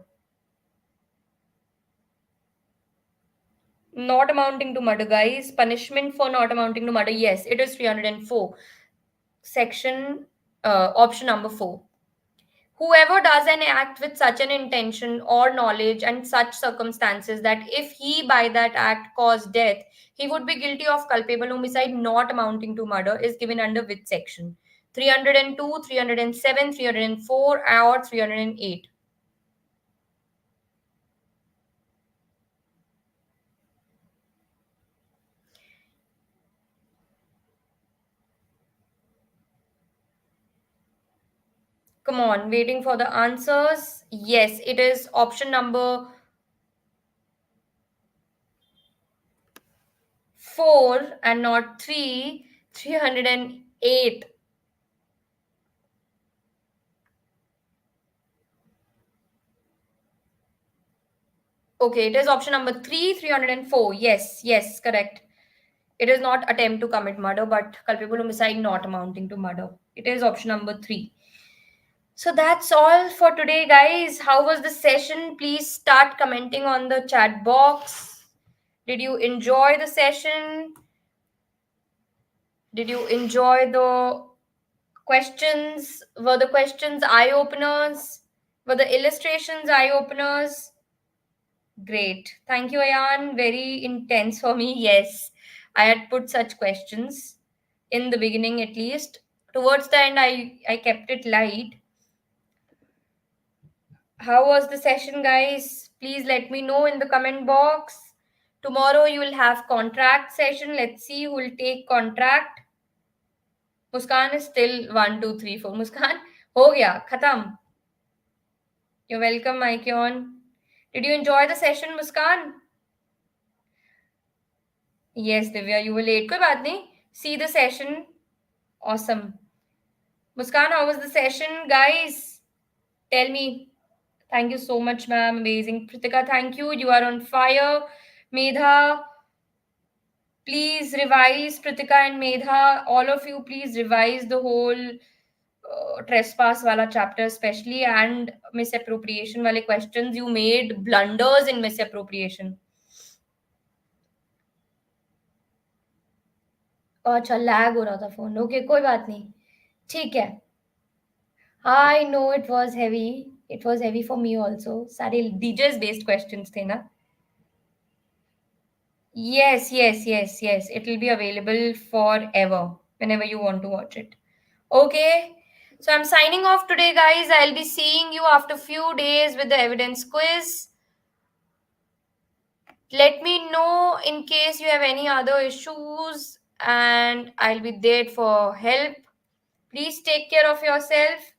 Not amounting to murder, guys. Punishment for not amounting to murder. Yes, it is 304. Section option number 4. Whoever does an act with such an intention or knowledge and such circumstances that if he by that act caused death, he would be guilty of culpable homicide not amounting to murder is given under which section? 302, 307, 304, or 308? Come on, waiting for the answers. Yes, it is option number 4 and not 3, 308. Okay, it is option number 3, 304. Yes, yes, correct. It is not attempt to commit murder, but culpable homicide not amounting to murder. It is option number 3. So that's all for today, guys. How was the session? Please start commenting on the chat box. Did you enjoy the session? Did you enjoy the questions? Were the questions eye openers? Were the illustrations eye openers? Great. Thank you, Ayan. Very intense for me. Yes, I had put such questions in the beginning at least. Towards the end, I kept it light. How was the session, guys? Please let me know in the comment box. Tomorrow you will have contract session. Let's see who will take contract. Muskan is still 1, 2, 3, 4. Muskan, ho gaya, khatam. You're welcome, Mikeon. Did you enjoy the session, Muskan? Yes, Divya, you were late. कोई बात नहीं. See the session. Awesome. Muskan, how was the session, guys? Tell me. Thank you so much, ma'am. Amazing. Pritika, thank you. You are on fire. Medha, please revise. Pritika and Medha, all of you, please revise the whole trespass wala chapter, especially, and misappropriation wale questions. You made blunders in misappropriation. अच्छा lag हो रहा था phone okay कोई बात नहीं ठीक है I know it was heavy. It was heavy for me also. सारे DJs based questions थे ना? Yes, yes, yes, yes. It will be available forever whenever you want to watch it. Okay. So I'm signing off today, guys. I'll be seeing you after few days with the evidence quiz. Let me know in case you have any other issues, and I'll be there for help. Please take care of yourself.